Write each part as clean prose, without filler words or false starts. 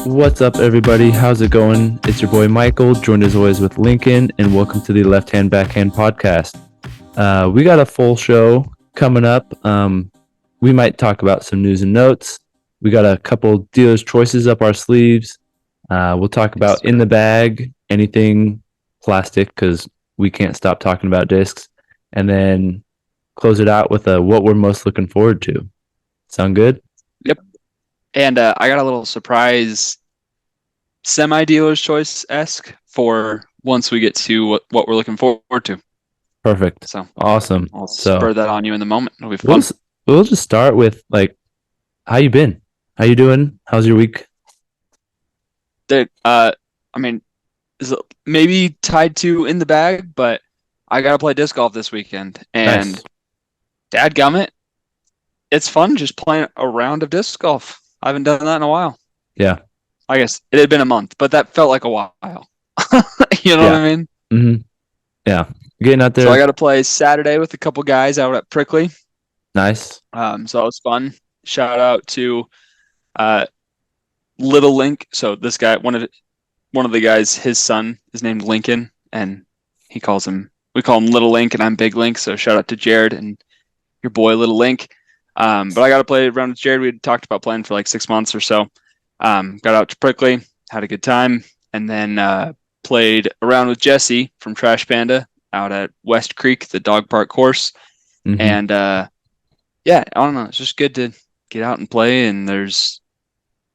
What's up, everybody? How's it going? It's your boy Michael, joined as always with Lincoln, and welcome to the Left Hand Backhand podcast. We got a full show coming up. We might talk about some news and notes. We got a couple dealers' choices up our sleeves. We'll talk about in the bag, anything plastic, because we can't stop talking about discs, and then close it out with what we're most looking forward to. Sound good? Yep. And I got a little surprise semi-dealer's choice-esque for once we get to what we're looking forward to. Perfect. So awesome. I'll spur that on you in the moment. It'll be fun. We'll just start with, how you been? How you doing? How's your week? Is it maybe tied to in the bag, but I got to play disc golf this weekend. And Nice. dadgummit, it's fun just playing a round of disc golf. I haven't done that in a while. Yeah. I guess it had been a month, but that felt like a while. You know what I mean? Mm-hmm. Yeah. Getting out there. So I got to play Saturday with a couple guys out at Prickly. Nice. So that was fun. Shout out to Little Link. So this guy, one of the guys, his son is named Lincoln, and we call him Little Link, and I'm Big Link. So shout out to Jared and your boy Little Link. But I got to play around with Jared. We had talked about playing for like 6 months or so. Got out to Prickly, had a good time, and then played around with Jesse from Trash Panda out at West Creek, the dog park course. Mm-hmm. And I don't know. It's just good to get out and play. And there's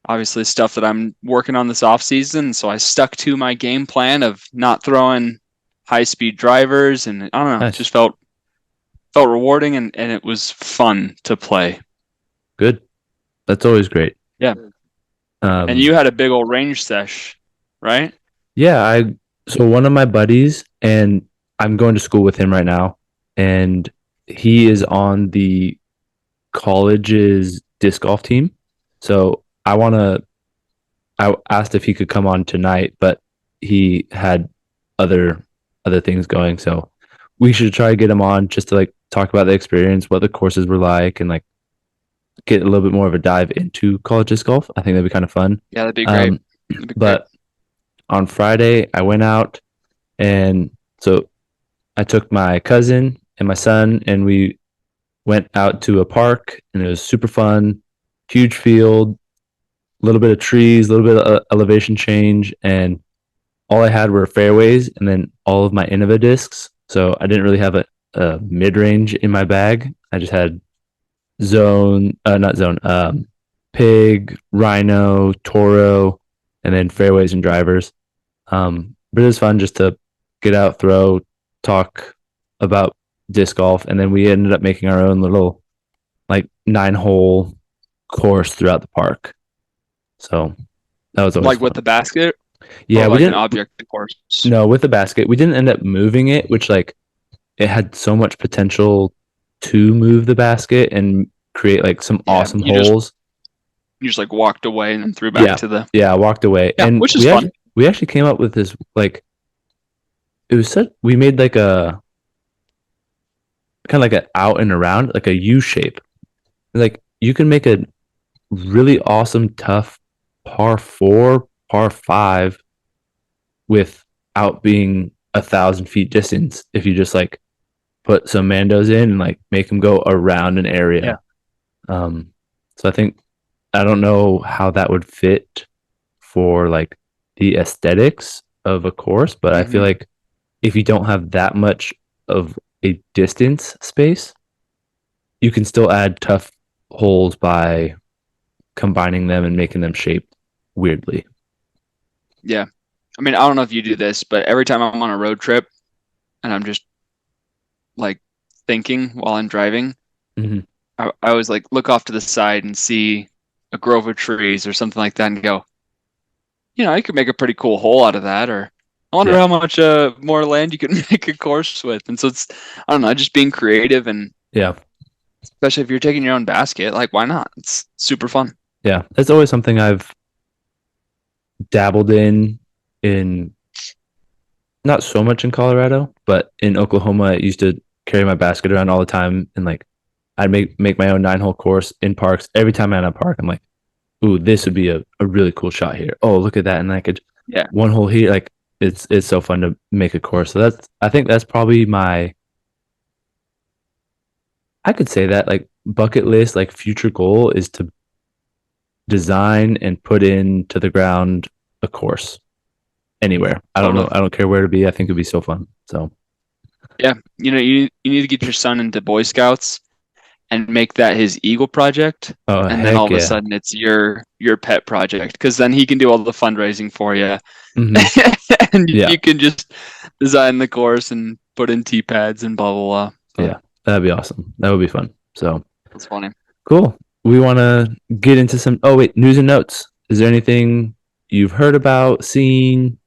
obviously stuff that I'm working on this off season. So I stuck to my game plan of not throwing high speed drivers. And I don't know, Nice. It just felt rewarding and it was fun to play. Good. That's always great. Yeah. And you had a big old range sesh, right? Yeah. So one of my buddies, and I'm going to school with him right now, and he is on the college's disc golf team. So I asked if he could come on tonight, but he had other things going. So we should try to get him on just to talk about the experience, what the courses were like, and get a little bit more of a dive into college disc golf. I think that'd be kind of fun. Yeah, that'd be great. But on Friday, I went out, and so I took my cousin and my son, and we went out to a park, and it was super fun. Huge field, a little bit of trees, a little bit of elevation change, and all I had were fairways and then all of my Innova discs. So I didn't really have a mid-range in my bag. I just had Pig, Rhino, Toro, and then fairways and drivers. But it was fun just to get out, throw, talk about disc golf, and then we ended up making our own little 9-hole course throughout the park. So that was always fun. With the basket. Yeah, we didn't an object course. No, with the basket, we didn't end up moving it, which it had so much potential to move the basket and create some awesome holes. You just walked away and then threw back to the. Yeah, I walked away, and which is fun. We actually came up with this it was we made a kind of an out and around, a U shape. You can make a really awesome, tough par 4, par 5 without being 1,000 feet distance if you just put some mandos in and make them go around an area. Yeah. So I don't know how that would fit for the aesthetics of a course, but I feel if you don't have that much of a distance space, you can still add tough holes by combining them and making them shaped weirdly. Yeah. I mean, I don't know if you do this, but every time I'm on a road trip and I'm just thinking while I'm driving, I always look off to the side and see a grove of trees or something like that and go, I could make a pretty cool hole out of that, or I wonder how much more land you can make a course with. And so it's, I don't know, just being creative, and especially if you're taking your own basket, why not? It's super fun. Yeah, that's always something I've dabbled in not so much in Colorado, but in Oklahoma, I used to carry my basket around all the time, and I'd make my own 9-hole course in parks. Every time I'm at a park, I'm ooh, this would be a really cool shot here. Oh, look at that. And I could Yeah. one hole here, like it's so fun to make a course. So I think that's probably my I could say that like bucket list, like future goal is to design and put into the ground a course anywhere. I don't know. Totally. I don't care where to be. I think it'd be so fun. So, Yeah. You need to get your son into Boy Scouts and make that his Eagle project, oh and then all heck of a yeah. sudden it's your pet project because then he can do all the fundraising for you, Hmm. and Yeah, you can just design the course and put in tee pads and blah blah blah. But yeah, that'd be awesome. That would be fun. So that's funny. cool. We want to get into some. Oh wait, news and notes. Is there anything you've heard about, seen,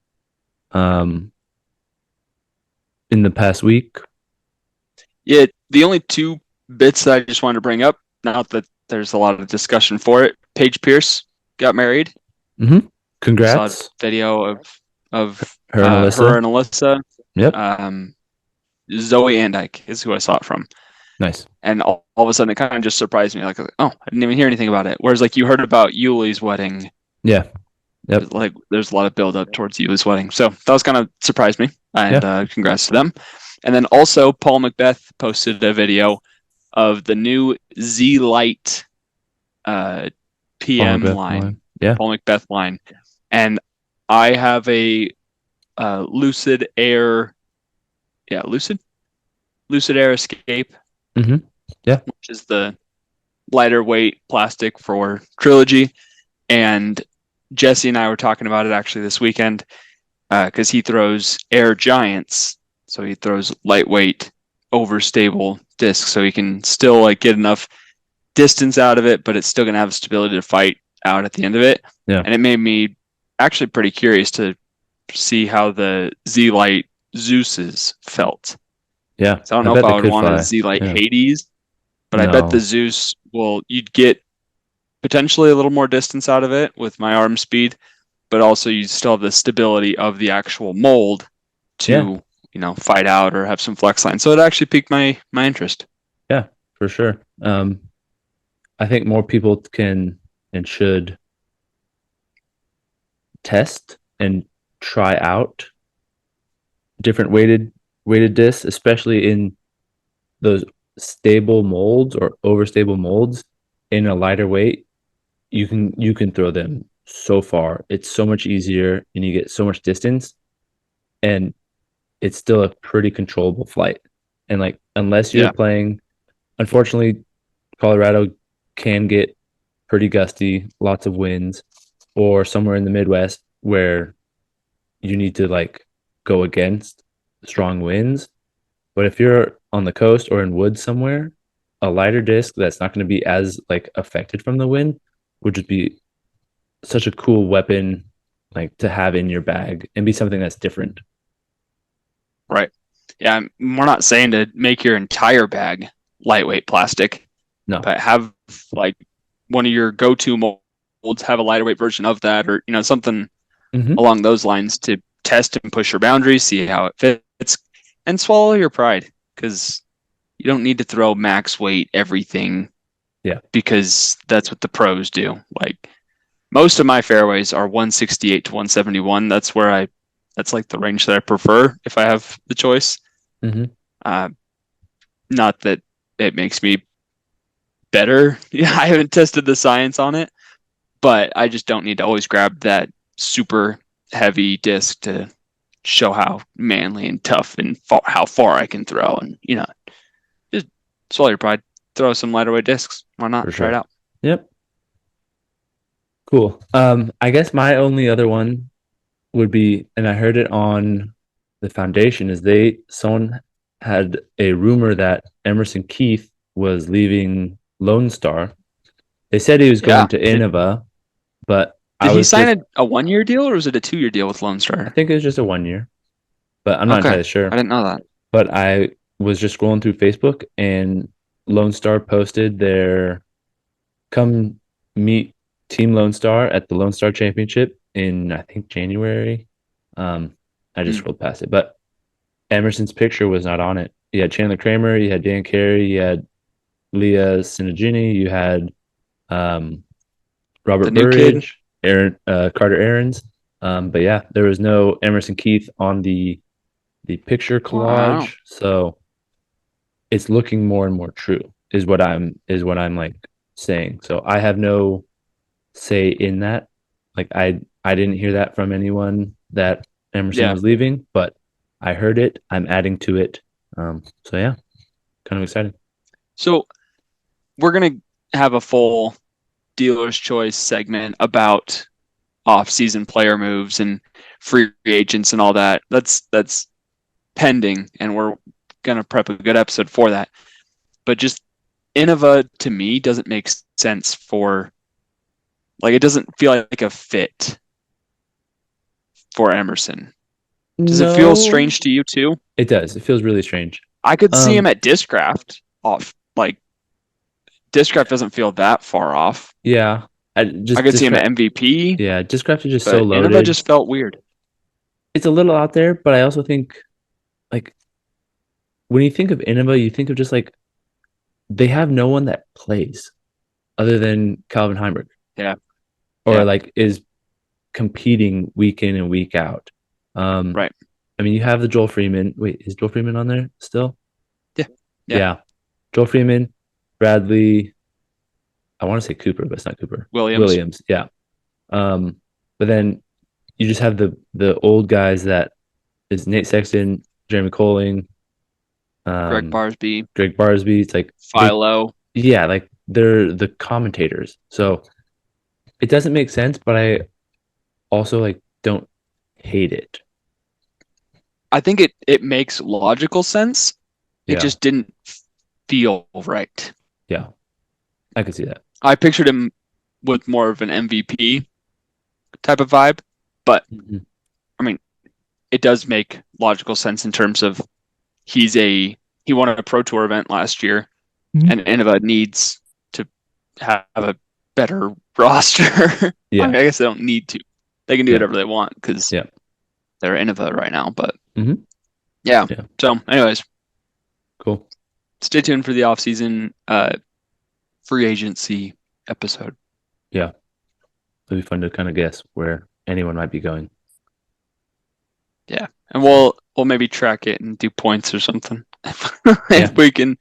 um, in the past week? Yeah, the only two bits that I just wanted to bring up, not that there's a lot of discussion for it. Paige Pierce got married. Mm-hmm. I saw a Congrats, video of her and her Alyssa. and Alyssa. Yep. Um, Zoe Andyke is who I saw it from. Nice. And all of a sudden it kind of just surprised me. Like, oh, I didn't even hear anything about it. Whereas, like, you heard about Yuli's wedding. Yeah. Yep. Like, there's a lot of build up towards Yuli's wedding. So that was kind of surprised me. And Yeah. congrats to them. And then also, Paul Macbeth posted a video of the new Z Light Paul PM McBeth line. line, Yeah. Paul Macbeth line. And I have a Lucid Air, yeah, Lucid Air Escape, Mm-hmm. Yeah. which is the lighter weight plastic for Trilogy. And Jesse and I were talking about it actually this weekend because he throws Air Giants. So he throws lightweight, overstable discs so he can still like get enough distance out of it, but it's still going to have stability to fight out at the end of it. Yeah. And it made me actually pretty curious to see how the Z Light Zeus's felt. Yeah. So I don't I know if bet I they would could want a fly. Z Light Yeah. Hades, but I bet the No. Zeus will, you'd get potentially a little more distance out of it with my arm speed, but also you still have the stability of the actual mold Yeah. to, fight out or have some flex line. So it actually piqued my interest. Yeah. For sure. I think more people can and should test and try out different weighted discs, especially in those stable molds or overstable molds in a lighter weight. You can throw them so far. It's so much easier and you get so much distance and it's still a pretty controllable flight. And like unless you're Yeah. playing, unfortunately, Colorado can get pretty gusty, lots of winds, or somewhere in the Midwest where you need to like go against strong winds. But if you're on the coast or in woods somewhere, a lighter disc that's not going to be as like affected from the wind would just be such a cool weapon like to have in your bag and be something that's different. Right. Yeah. We're not saying to make your entire bag lightweight plastic, No. but have like one of your go-to molds, have a lighter weight version of that, or something Mm-hmm. along those lines to test and push your boundaries, see how it fits, and swallow your pride because you don't need to throw max weight everything Yeah. because that's what the pros do. Like most of my fairways are 168 to 171. That's like the range that I prefer if I have the choice. Mm-hmm. Uh, Not that it makes me better. Yeah, I haven't tested the science on it, but I just don't need to always grab that super heavy disc to show how manly and tough and how far I can throw. And just swallow your pride. Throw some lighter weight discs. Why For not? Try it sure. out. Yep. Cool. I guess my only other one would be, and I heard it on the foundation, is someone had a rumor that Emerson Keith was leaving Lone Star. They said he was Yeah. going to Did Innova, but I did he was sign just a 1 year deal or was it a 2 year deal with Lone I Star? think it was just a 1 year, but I'm not Okay, entirely I sure. didn't know that. But I was just scrolling through Facebook and Lone Star posted their come meet Team Lone Star at the Lone Star Championship in I think January. Um, I just Hmm. scrolled past it, but Emerson's picture was not on it. You had Chandler Kramer, you had Dan Carey, you had Leah Sinagini, you had um, The Robert new kid. Burridge, Aaron Carter Aarons. But yeah, there was no Emerson Keith on the picture Wow. collage, so it's looking more and more true. Is what I'm like saying. So I have no say in that. Like I didn't hear that from anyone that Emerson Yeah. was leaving, but I heard it. I'm adding to it. So yeah, kind of exciting. So we're gonna have a full dealer's choice segment about off-season player moves and free agents and all that. That's pending, and we're gonna prep a good episode for that. But just Innova to me doesn't make sense for like it doesn't feel like a fit for Emerson. Does it feel No, strange to you too? it does. It feels really strange. I could see him Um, at Discraft off like Discraft doesn't feel that far off. yeah, I I just could see him at Discraft. MVP, Yeah, Discraft is just so but Innova loaded. just felt weird. It's a little out there, but I also think like when you think of Innova, you think of just like they have no one that plays other than Calvin Heimberg Yeah, or yeah, like is competing week in and week out. Um, right. I mean, you have the Joel Freeman. Wait, is Joel Freeman on there still? Yeah, yeah. Yeah, Joel Freeman, Bradley. I want to say Cooper, but it's not Cooper. Williams, Williams. Yeah. But then you just have the old guys that is Nate Sexton, Jeremy Colling, Greg um, Barsby, Greg Barsby. It's like they, Philo. yeah, like they're the commentators. So it doesn't make sense, but I also like don't hate it. I think it makes logical sense. It Yeah, just didn't feel right. yeah, I could see that. I pictured him with more of an MVP type of vibe, but Mhm. I mean, it does make logical sense in terms of he won a Pro Tour event last year, and Mhm. Innova needs to have a better roster. I Yeah, mean, I guess they don't need to. They can do yeah, whatever they want because yeah, they're Innova right now. But hmm yeah. yeah. So, anyways, Cool. stay tuned for the off-season free agency episode. Yeah, it'll be fun to kind of guess where anyone might be going. Yeah, and So we'll maybe track it and do points or something yeah, if we can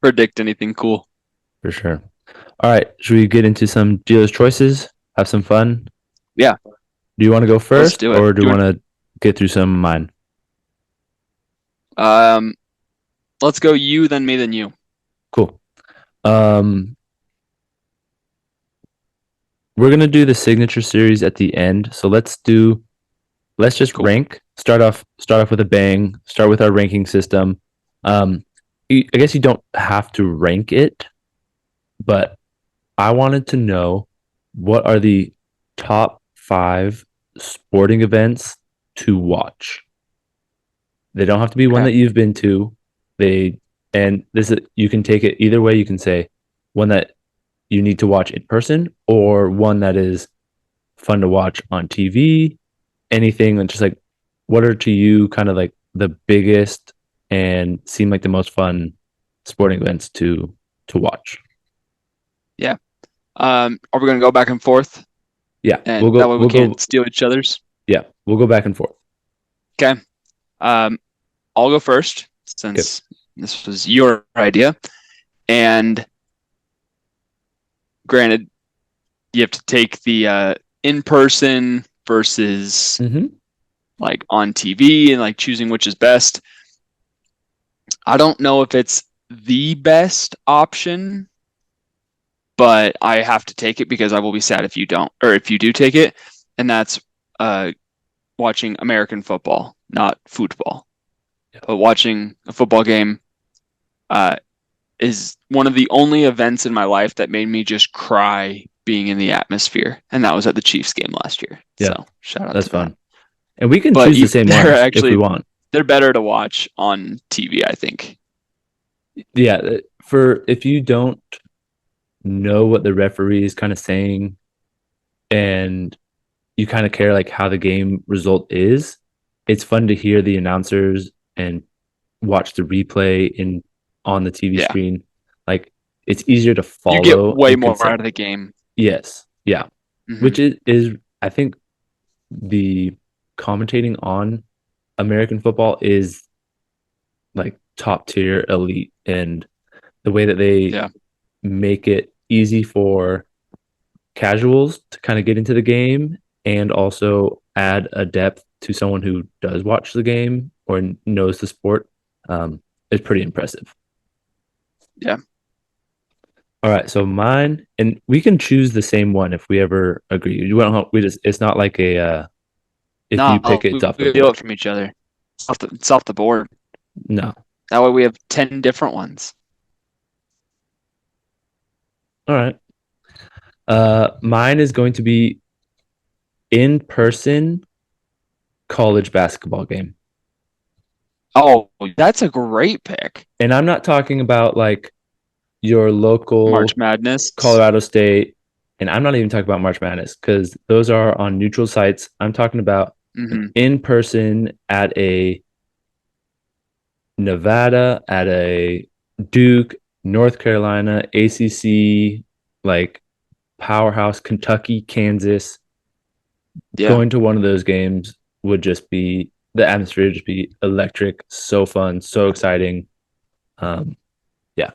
predict anything cool. for sure. All right, should we get into some dealer's choices? Have some fun. Yeah, Do you want to go let's first, do it. or do you want to get through some of mine? Um, let's go you, then me, then you. Cool. Um, we're gonna do the signature series at the end. So let's just Cool. rank. Start off with a bang. Start with our ranking system. Um, I guess you don't have to rank it, but I wanted to know what are the top five sporting events to watch. They don't have to be one Okay. that you've been to. They and this is you can take it either way. You can say one that you need to watch in person or one that is fun to watch on TV. Anything that's just like what are to you kind of like the biggest and seem like the most fun sporting events to watch. Yeah. Are we gonna go back and forth, Yeah, we'll and that go way we we'll can't go steal each other's? yeah, we'll go back and forth. Okay. Um, I'll go first Okay. since this was your idea. And granted, you have to take the in person versus Mm-hmm. like on TV and like choosing which is best. I don't know if it's the best option, but I have to take it because I will be sad if you don't, or if you do take it. And that's uh, watching American football, not football. Yeah. But watching a football game uh, is one of the only events in my life that made me just cry being in the atmosphere. And that was at the Chiefs game last year. Yeah, So shout out that's to that. fun. And we can But choose the same they're ones if we actually want. they're better to watch on TV, I think. Yeah, for if you don't know what the referee is kind of saying and you kind of care like how the game result is, it's fun to hear the announcers and watch the replay in on the TV Yeah. screen. Like it's easier to You get follow way and more out concept. of the game. Yes. Yeah. which Hmm. is I think the commentating on American football is like top tier elite, and the way that they Yeah. make it easy for casuals to kind of get into the game and also add a depth to someone who does watch the game or knows the sport is pretty impressive. Yeah. All right, so mine, and we can choose the same one if we ever agree. You don't. We just. It's not like a. If you pick No, it, it's off the we steal board. it from each other. It's off the board. No. That way we have 10 different ones. All right. Mine is going to be in person college basketball game, Oh, that's a great pick. and I'm not talking about like your March local Madness. Colorado State, and I'm not even talking about March Madness because those are on neutral sites. I'm talking about an Hmm. in person at a Nevada, at a Duke, North Carolina, ACC, like powerhouse, Kentucky, Kansas. Yeah. Going to one of those games would just be the atmosphere would just be electric, so fun, so exciting. Um, yeah,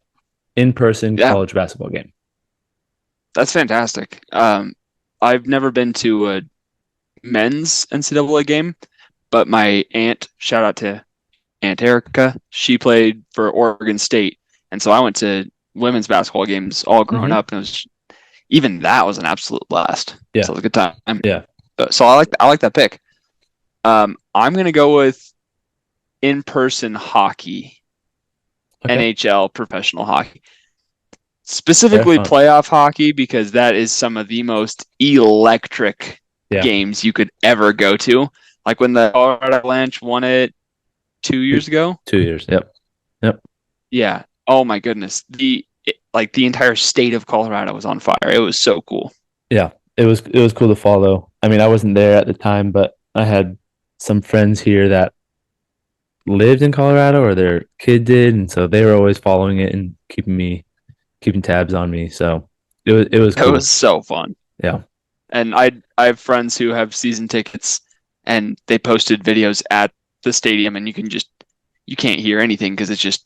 in person Yeah. college basketball game. That's fantastic. I've never been to a men's NCAA game, but my aunt, shout out to Aunt Erica, she played for Oregon State. And so I went to women's basketball games all growing Mm-hmm. up, and it was even that was an absolute blast. Yeah, So it was a good time. yeah. So I like that pick. I'm gonna go with in-person hockey, Okay, NHL professional hockey. very Specifically fun. playoff hockey because that is some of the most electric Yeah, games you could ever go to. Like when the Colorado Avalanche won it 2 years two, ago. 2 years. Yep, yep. Yeah. Oh my goodness. Like the entire state of Colorado was on fire. It was so cool. Yeah, it was cool to follow. I mean, I wasn't there at the time, but I had some friends here that lived in Colorado or their kid did, and so they were always following it and keeping tabs on me. So it was It was cool. so fun. Yeah, And I have friends who have season tickets and they posted videos at the stadium and you can't hear anything because it's just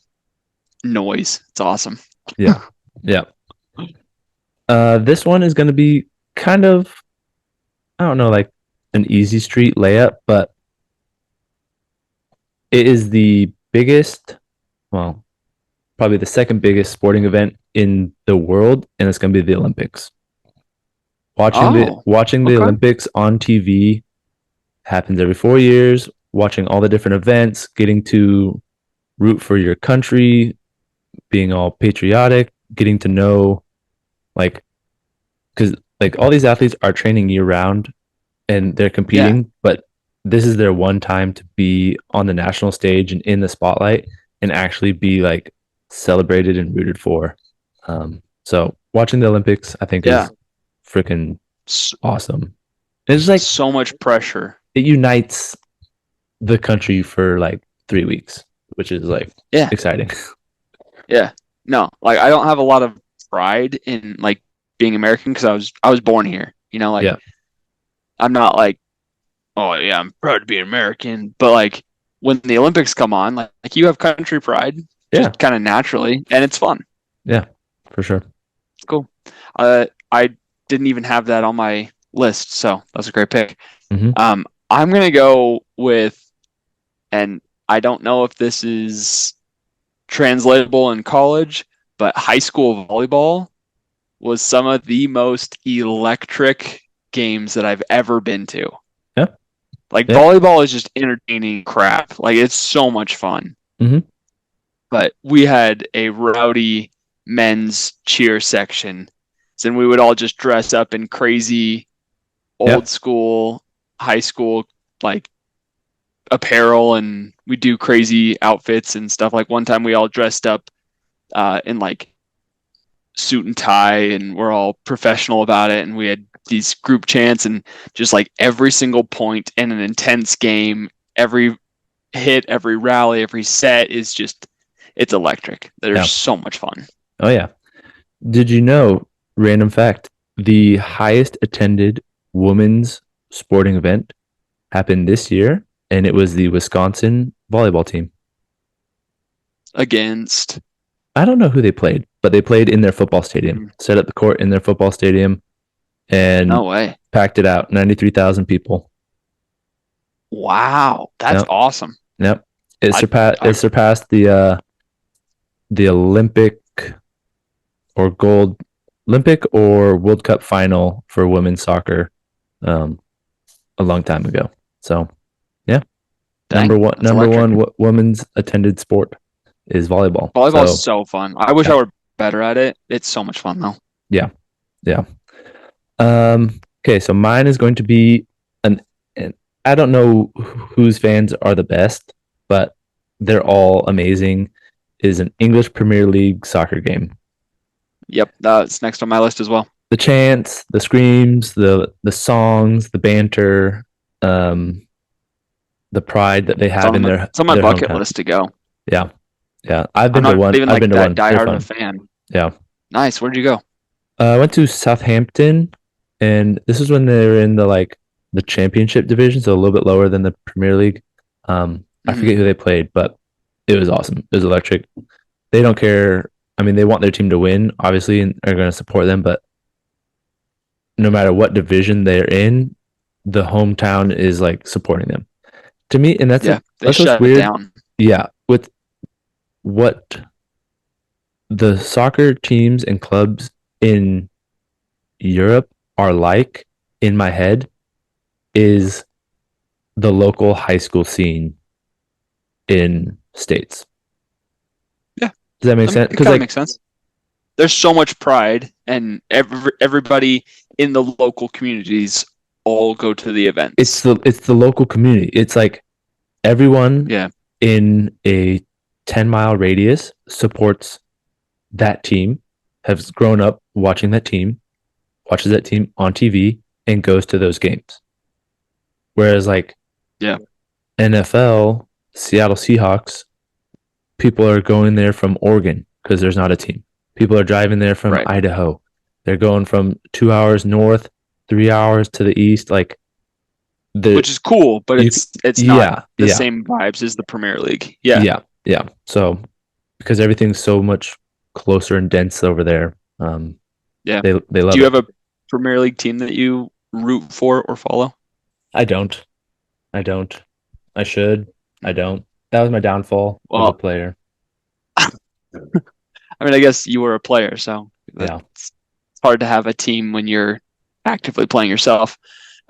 noise. It's awesome. yeah, yeah. This one is going to be kind of, I don't know, like an easy street layup, but it is the biggest, well, probably the second biggest sporting event in the world, and it's going to be the Olympics. Oh, Watching the okay. Olympics on TV happens every 4 years. Watching all the different events, getting to root for your country, being all patriotic, getting to know like because like all these athletes are training year round and they're Yeah. competing, but this is their one time to be on the national stage and in the spotlight and actually be like celebrated and rooted for. So watching the Olympics, I think, Yeah. is freaking S- awesome. It's just like so much pressure. it unites the country for like 3 weeks, which is like Yeah. exciting. Yeah. No, like I don't have a lot of pride in like being American because I was born here. Like Yeah, I'm not like, oh yeah, I'm proud to be an American, but like when the Olympics come on, like you have country pride yeah, just kind of naturally, and it's fun. yeah, for sure. It's cool. I didn't even have that on my list, so that's a great pick. Hmm. I'm gonna go with, and I don't know if this is translatable in college, but high school volleyball was some of the most electric games that I've ever been to. Yeah, Like yeah. volleyball is just entertaining crap. Like it's so much fun. Hmm. But we had a rowdy men's cheer section. So then we would all just dress up in crazy Yeah, old school, high school like apparel and we do crazy outfits and stuff. Like one time we all dressed up in like suit and tie and we're all professional about it and we had these group chants and just like every single point in an intense game, every hit, every rally, every set is just it's electric. They're yeah. so much fun. Oh yeah. Did you know, random fact, the highest attended women's sporting event happened this year, and it was the Wisconsin volleyball team. Against. I don't know who they played, but they played in their football stadium, set up the court in their football stadium, and No way. packed it out. 93,000 people. Wow, that's Yep. awesome. Yep. It I, surpassed I the or gold Olympic or World Cup final for women's soccer um, a long time ago. So yeah, dang, that's number electric. one women's attended sport is volleyball. Volleyball is So so fun. I wish yeah, I were better at it. It's so much fun though. yeah, yeah. Okay, so mine is going to be an I don't know whose fans are the best, but they're all amazing. Is an English Premier League soccer game. Yep, that's next on my list as well. The chants, the screams, the songs, the banter, um, the pride that they have in It's on my their bucket hometown. list to go. Yeah, yeah. I've I'm been to not one. even I've like been to that one. They're diehard of a fun. fan. Yeah. Nice. Where'd you go? I went to Southampton, and this is when they were in the championship division, so a little bit lower than the Premier League. I Hmm. forget who they played, but it was awesome. It was electric. They don't care. I mean, they want their team to win, obviously, and are going to support them. But no matter what division they're in, the hometown is like supporting them. To me, and Yeah, they that's what's shut it weird. down. Yeah, with what the soccer teams and clubs in Europe are like in my head is the local high school scene in states. Yeah, Does that make I mean, sense? it Because kind of makes sense. There's so much pride, and everybody in the local communities all go to the events. it's the local community. It's like everyone Yeah, in a 10-mile radius supports that team, has grown up watching that team, watches that team on TV, and goes to those games. Whereas like yeah, NFL, Seattle Seahawks, people are going there from Oregon because there's not a team. People are driving there from right. Idaho. They're going from 2 hours north, 3 hours to the east. Like the Which is cool, but you, it's not yeah, the yeah, same vibes as the Premier League. Yeah. yeah, yeah. So because everything's so much closer and dense over there, Yeah. they Do love you it. have a Premier League team that you root for or follow? I don't. I don't. I should. I don't. That was my downfall as a Well, player. I mean, I guess you were a player, so Yeah. it's hard to have a team when you're actively playing yourself.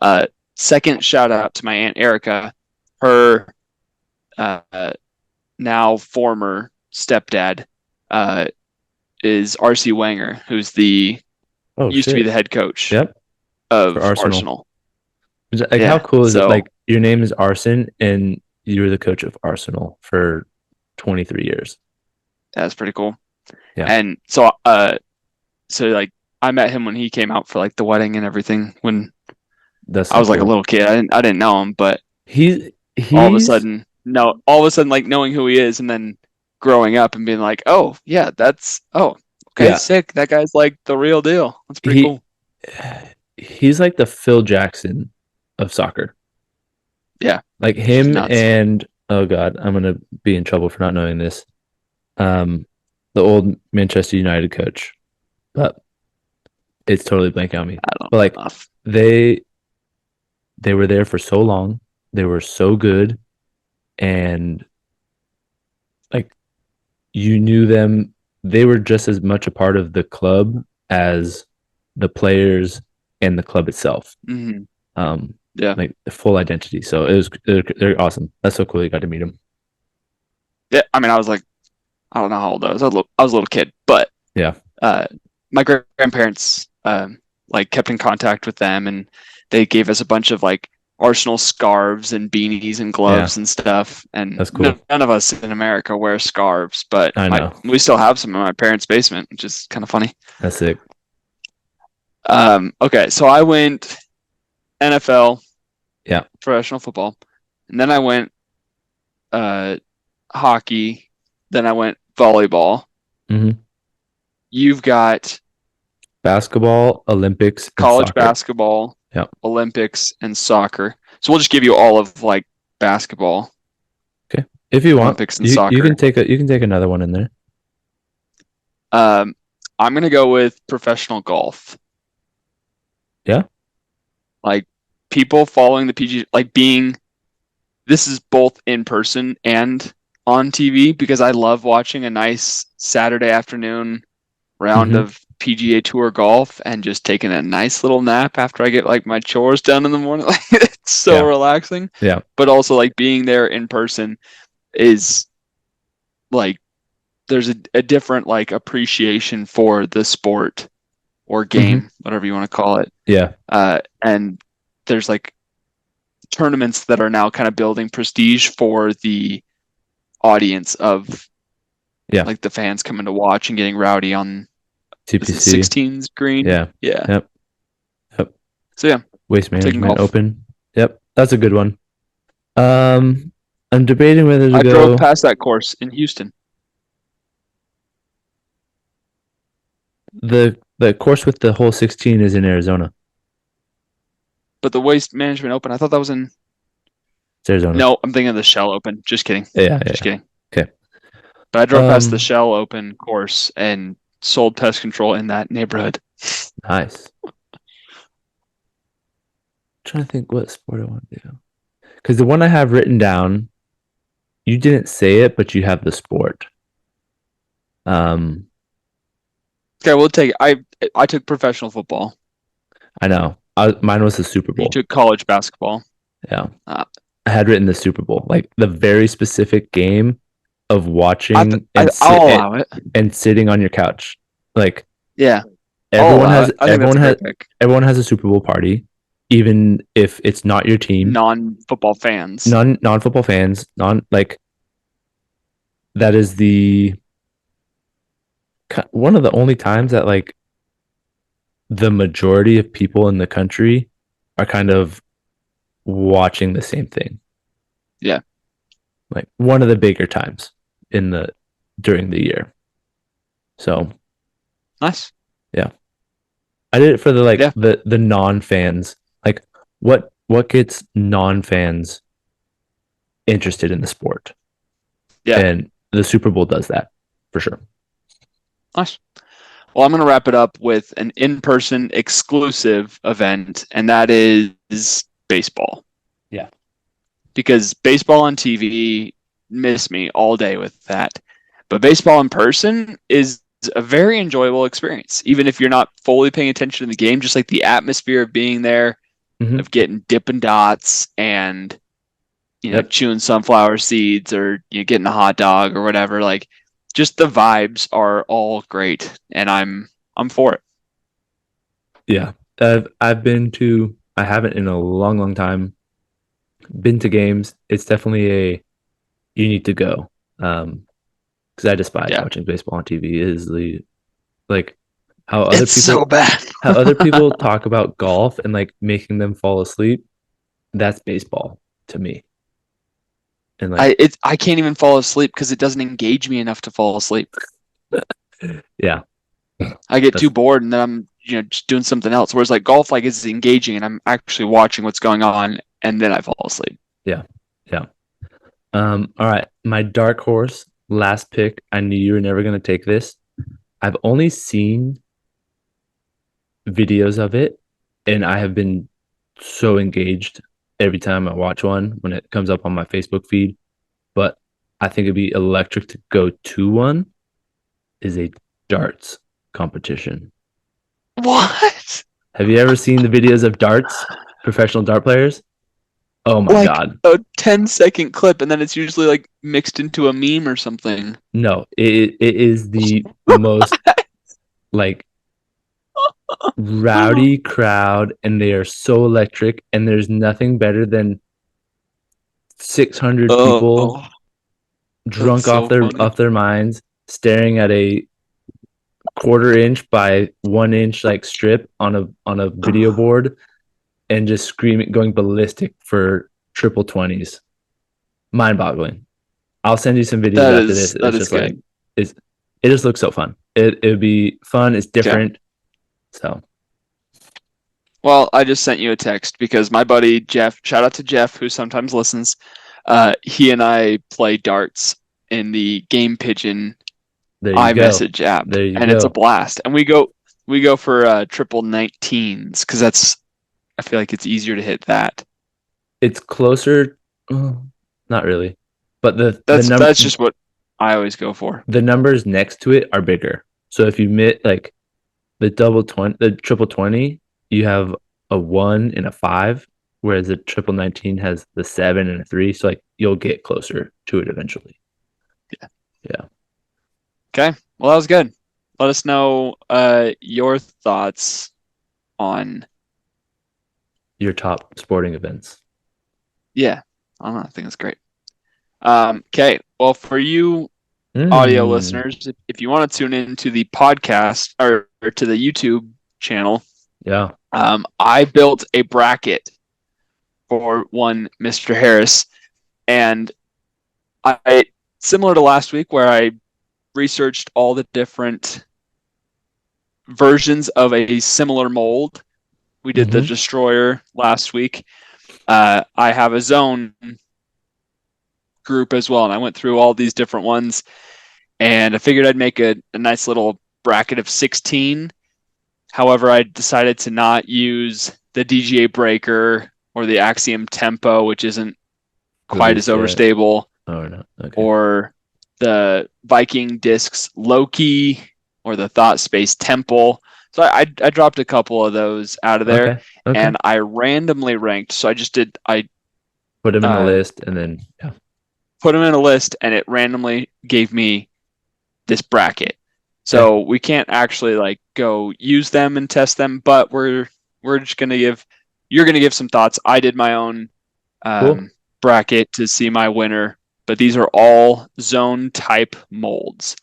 Uh, Second shout out to my aunt Erica. Her uh, now former stepdad uh, is RC Wenger, who's the Oh used to be shit. the head coach Yep. For of Arsenal. Arsenal. Like how Yeah, cool is it? so Like your name is Arson and you were the coach of Arsenal for 23 years. that's pretty cool. Yeah. And so like I met him when he came out for like the wedding and everything when That's I so was like a cool. little kid. I didn't know him, but all of a He's sudden no, all of a sudden like knowing who he is and then growing up and being like, oh yeah, that's oh okay, yeah. sick. That guy's like the real deal. That's pretty He cool. he's like the Phil Jackson of soccer. Yeah, Like he's him nuts. and oh god, I'm gonna be in trouble for not knowing this. Um the old Manchester United coach. But it's totally blanking on me. I don't But like know. they they were there for so long. They were so good and like you knew them. They were just as much a part of the club as the players and the club itself. Hmm. Um, Yeah, like the full identity. So they're awesome. That's so cool. You got to meet them. yeah. I mean, I was like, I don't know how old I was. I was a little kid, but Yeah, uh, my grandparents like kept in contact with them, and they gave us a bunch of like Arsenal scarves and beanies and yeah, gloves and stuff. And that's cool. none of us in America wear scarves, but I my know. we still have some in my parents' basement, which is kind of funny. That's sick. Okay, so I went NFL, Yeah. professional football, and then I went uh, hockey, then I went volleyball. Hmm. You've got basketball, Olympics, and college soccer. basketball, Yeah. Olympics, and soccer. So we'll just give you all of like basketball, Okay. If you want, Olympics, and you soccer. can take another one in there. Um, I'm gonna go with professional golf. Yeah. Like people following the PG, like being this is both in person and on TV because I love watching a nice Saturday afternoon round Mm-hmm. of PGA Tour golf and just taking a nice little nap after I get like my chores done in the morning. Like it's so Yeah. relaxing. Yeah. But also like being there in person is like there's a different like appreciation for the sport or Mm-hmm. game, whatever you want to call it. Yeah. And there's like tournaments that are now kind of building prestige for the audience of Yeah. like the fans coming to watch and getting rowdy on is it TPC. 16's green? Yeah. Yeah. Yep. Yep. So yeah, Waste I'm taking Management golf. Open. Yep. That's a good one. I'm debating whether to I drove go past that course in Houston, the course with the whole 16 is in Arizona. but the Waste Management Open, I thought that was in. It's Arizona. No, I'm thinking of the Shell Open. Just kidding. Yeah. Just Yeah. kidding. Okay. But I drove past the Um. Shell Open course and sold pest control in that neighborhood. Nice. Trying to think what sport I want to do. Because the one I have written down, you didn't say it, but you have the sport. Um. Okay, we'll take it. I took professional football. I know. Mine was the Super You Bowl. took college basketball. Yeah. Uh, I had written the Super Bowl, like the very specific game of watching I'll allow it. and sitting on your couch. Like Yeah, I'll everyone allow has it. I think that's a great pick. everyone has a Super Bowl party, even if it's not your team. Non-football fans. Non football fans, non like that is the one of the only times that like the majority of people in the country are kind of watching the same thing. Yeah, Like one of the bigger times in the during the year. So nice. yeah, I did it for the like Yeah, the non fans. Like what gets non fans interested in the sport, yeah, and the Super Bowl does that for sure. nice. Well, I'm going to wrap it up with an in-person exclusive event, and that is baseball. Yeah. Because baseball on TV, miss me all day with that. But baseball in person is a very enjoyable experience, even if you're not fully paying attention to the game. Just like the atmosphere of being there, Mm-hmm. of getting Dippin' Dots and Yep. chewing sunflower seeds or getting a hot dog or whatever. Like, just the vibes are all great, and I'm for it. Yeah. I've been to. I haven't in a long time. Been to games. It's definitely a you need to go. Because I despise Yeah, watching baseball on TV. It is the like how other it's so people bad. talk about golf and like making them fall asleep. That's baseball to me. And like I can't even fall asleep because it doesn't engage me enough to fall asleep. yeah, I get too that's bored and then I'm just doing something else. Whereas like golf, like it's engaging and I'm actually watching what's going on, and then I fall asleep. yeah, yeah. All right. My dark horse, last pick. I knew you were never gonna take this. I've only seen videos of it, and I have been so engaged every time I watch one when it comes up on my Facebook feed. But I think it'd be electric to go to one is a darts competition. What? Have you ever seen the videos of darts, professional dart players? Oh my Like god. a 10-second clip, and then it's usually like mixed into a meme or something. No, it is the most like rowdy crowd and they are so electric and there's nothing better than 600 people Oh, that's drunk so funny. off their minds staring at a quarter inch by 1 inch like strip on a video board and just screaming going ballistic for triple 20s. Mind boggling. I'll send you some videos That after this. is that It's is just like good. it's it just looks so fun. It would be fun. It's Okay. different. So Well, I just sent you a text because my buddy Jeff, shout out to Jeff, who sometimes listens. He and I play darts in the Game Pigeon there you go. iMessage app, There you and it's a go. blast. And we go for triple 19s because that's I feel like it's easier to hit that. It's closer, not really, but That's just what I always go for. the numbers next to it are bigger. So if you like the the triple 20, you have a 1 and a 5, whereas the triple 19 has the 7 and a 3. So like you'll get closer to it eventually. Yeah. Yeah. Okay. Well, that was good. Let us know your thoughts on Your top sporting events. yeah. I don't know. I think that's great. Okay. Well, for you audio Mm, listeners, if you want to tune into the podcast or to the YouTube channel, yeah. I built a bracket for one Mr. Harris, and I similar to last week where I researched all the different versions of a similar mold. We did the Mm-hmm. Destroyer last week. I have a zone group as well, and I went through all these different ones, and I figured I'd make a nice little bracket of 16. However, I decided to not use the DGA breaker or the Axiom tempo, which isn't quite as Released yet. overstable, Oh, no. Okay. or the Viking discs Loki or the Thought Space Temple. So I dropped a couple of those out of there, Okay. Okay. and I randomly ranked. So I Put them in the uh, list and then, yeah. put them in a list, and it randomly gave me this bracket. Okay. So we can't actually like go use them and test them, but we're just gonna give you're gonna give some thoughts. I did my own Cool. bracket to see my winner, but these are all zone type molds.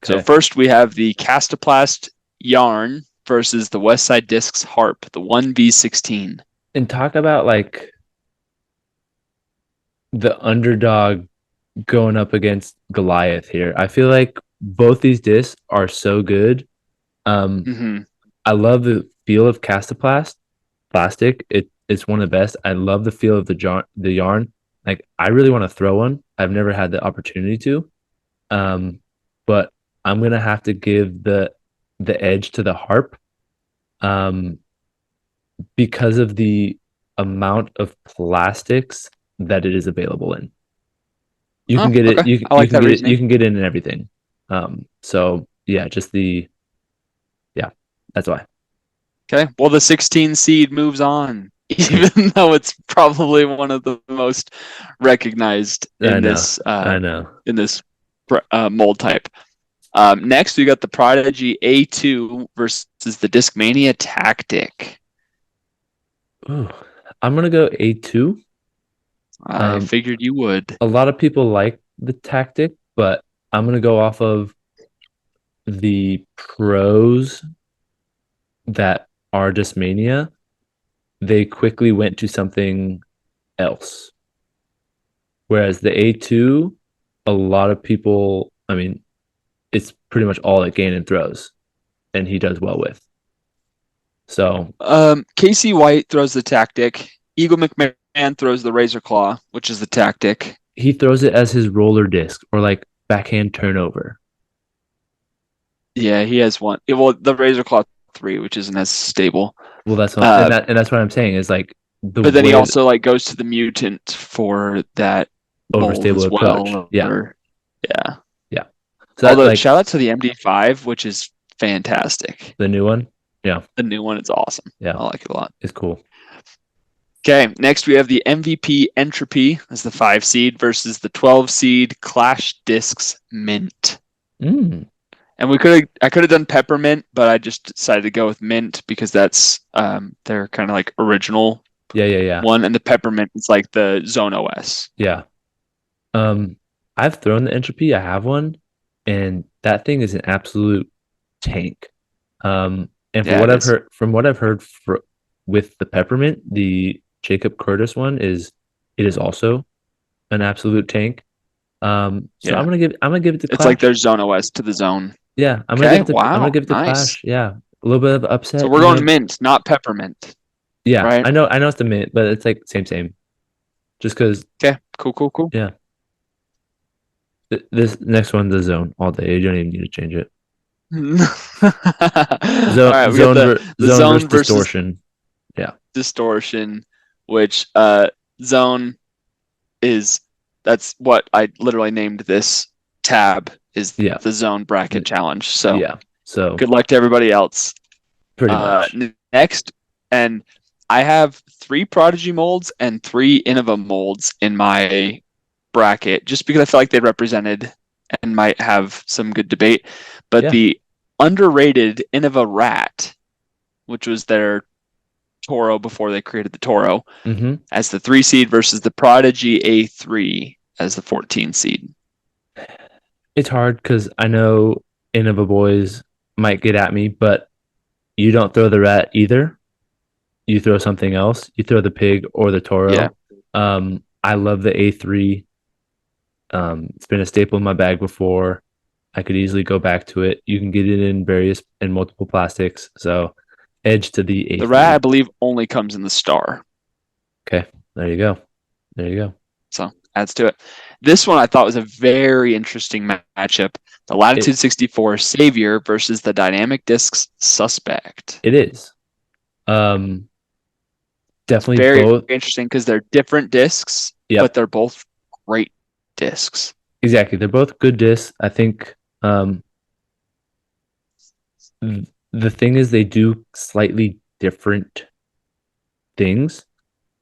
So Okay. first we have the Castoplast Yarn versus the Westside Discs Harp, the 1v16. And talk about like the underdog going up against Goliath here. I feel like both these discs are so good. Um, Mm-hmm. I love the feel of Castoplast plastic. It's one of the best. I love the feel of the yarn. Like I really want to throw one. I've never had the opportunity to. Um, but I'm gonna have to give the edge to the harp. Um, because of the amount of plastics that it is available in. You Oh, can get it. okay. I You like can that get it. You reasoning. can get it in everything. So yeah, just yeah. That's why. Okay. Well, the 16 seed moves on, Mm, even though it's probably one of the most recognized I know. I know. in this mold type. Next, we got the Prodigy A2 versus the Discmania Tactic. Ooh, I'm gonna go A2. I Um, figured you would. a lot of people like the tactic, but I'm gonna go off of the pros that are Discmania. They quickly went to something else. Whereas the A2, a lot of people, I mean, it's pretty much all that Gannon throws, and he does well with. So Casey White throws the Tactic. Eagle McMahon throws the Razor Claw, which is the Tactic. he throws it as his roller disc or like backhand turnover. Yeah, he has one. Well, the Razor Claw 3, which isn't as stable. Well, Uh, and that's what I'm saying is like the but then he way also like goes to the Mutant for that mold overstable as approach. well. Yeah, Or yeah. yeah. So that Although like shout out to the MD5, which is fantastic. the new one. Yeah, The new one is awesome. yeah, I like it a lot. it's cool. Okay, next we have the MVP Entropy as the 5 seed versus the 12 seed Clash Discs Mint. Mm. And I could have done Peppermint, but I just decided to go with Mint because that's their kind of like original Yeah, yeah, yeah, one, and the Peppermint is like the Zone OS. yeah. Um, I've thrown the entropy. I have one, and that thing is an absolute tank. And Yeah, it is. from what I've heard with the peppermint, the Jacob Curtis one it is also an absolute tank. So Yeah. I'm gonna give it to It's like Clash. their Zone OS to the Zone. Yeah, Okay, I'm gonna wow, give it to nice. Clash. Yeah, a little bit of So upset, we're going mint, not peppermint, Yeah, right? I know it's the mint, but it's like same. Just because, Okay, cool. yeah. This next one's the zone all day. You don't even need to change it. All right, we got the Zone versus zone versus distortion. Yeah, distortion, which zone is that's what I literally named this tab is yeah, the zone bracket challenge. So yeah. So good luck to everybody else. pretty much, Next, and I have 3 Prodigy molds and 3 Innova molds in my bracket, just because I feel like they represented and might have some good debate. But yeah. the underrated Innova Rat, which was their Toro before they created the Toro, Mm-hmm. as the 3 seed versus the Prodigy A3 as the 14 seed. It's hard because I know Innova boys might get at me, but you don't throw the rat either. You throw something else. You throw the pig or the Yeah. toro. I love the A3. It's been a staple in my bag before. I could easily go back to it. You can get it in multiple plastics. So edge to the The Rat, I A3. believe, only comes in the Star. Okay, there you go. There you go. So adds to it. This one I thought was a very interesting matchup. The Latitude It 64 Savior versus the Dynamic Discs Suspect. it is. Um, It's definitely very both. interesting because they're different discs, but Yep, they're both great discs. exactly. They're both good discs. I think the thing is they do slightly different things.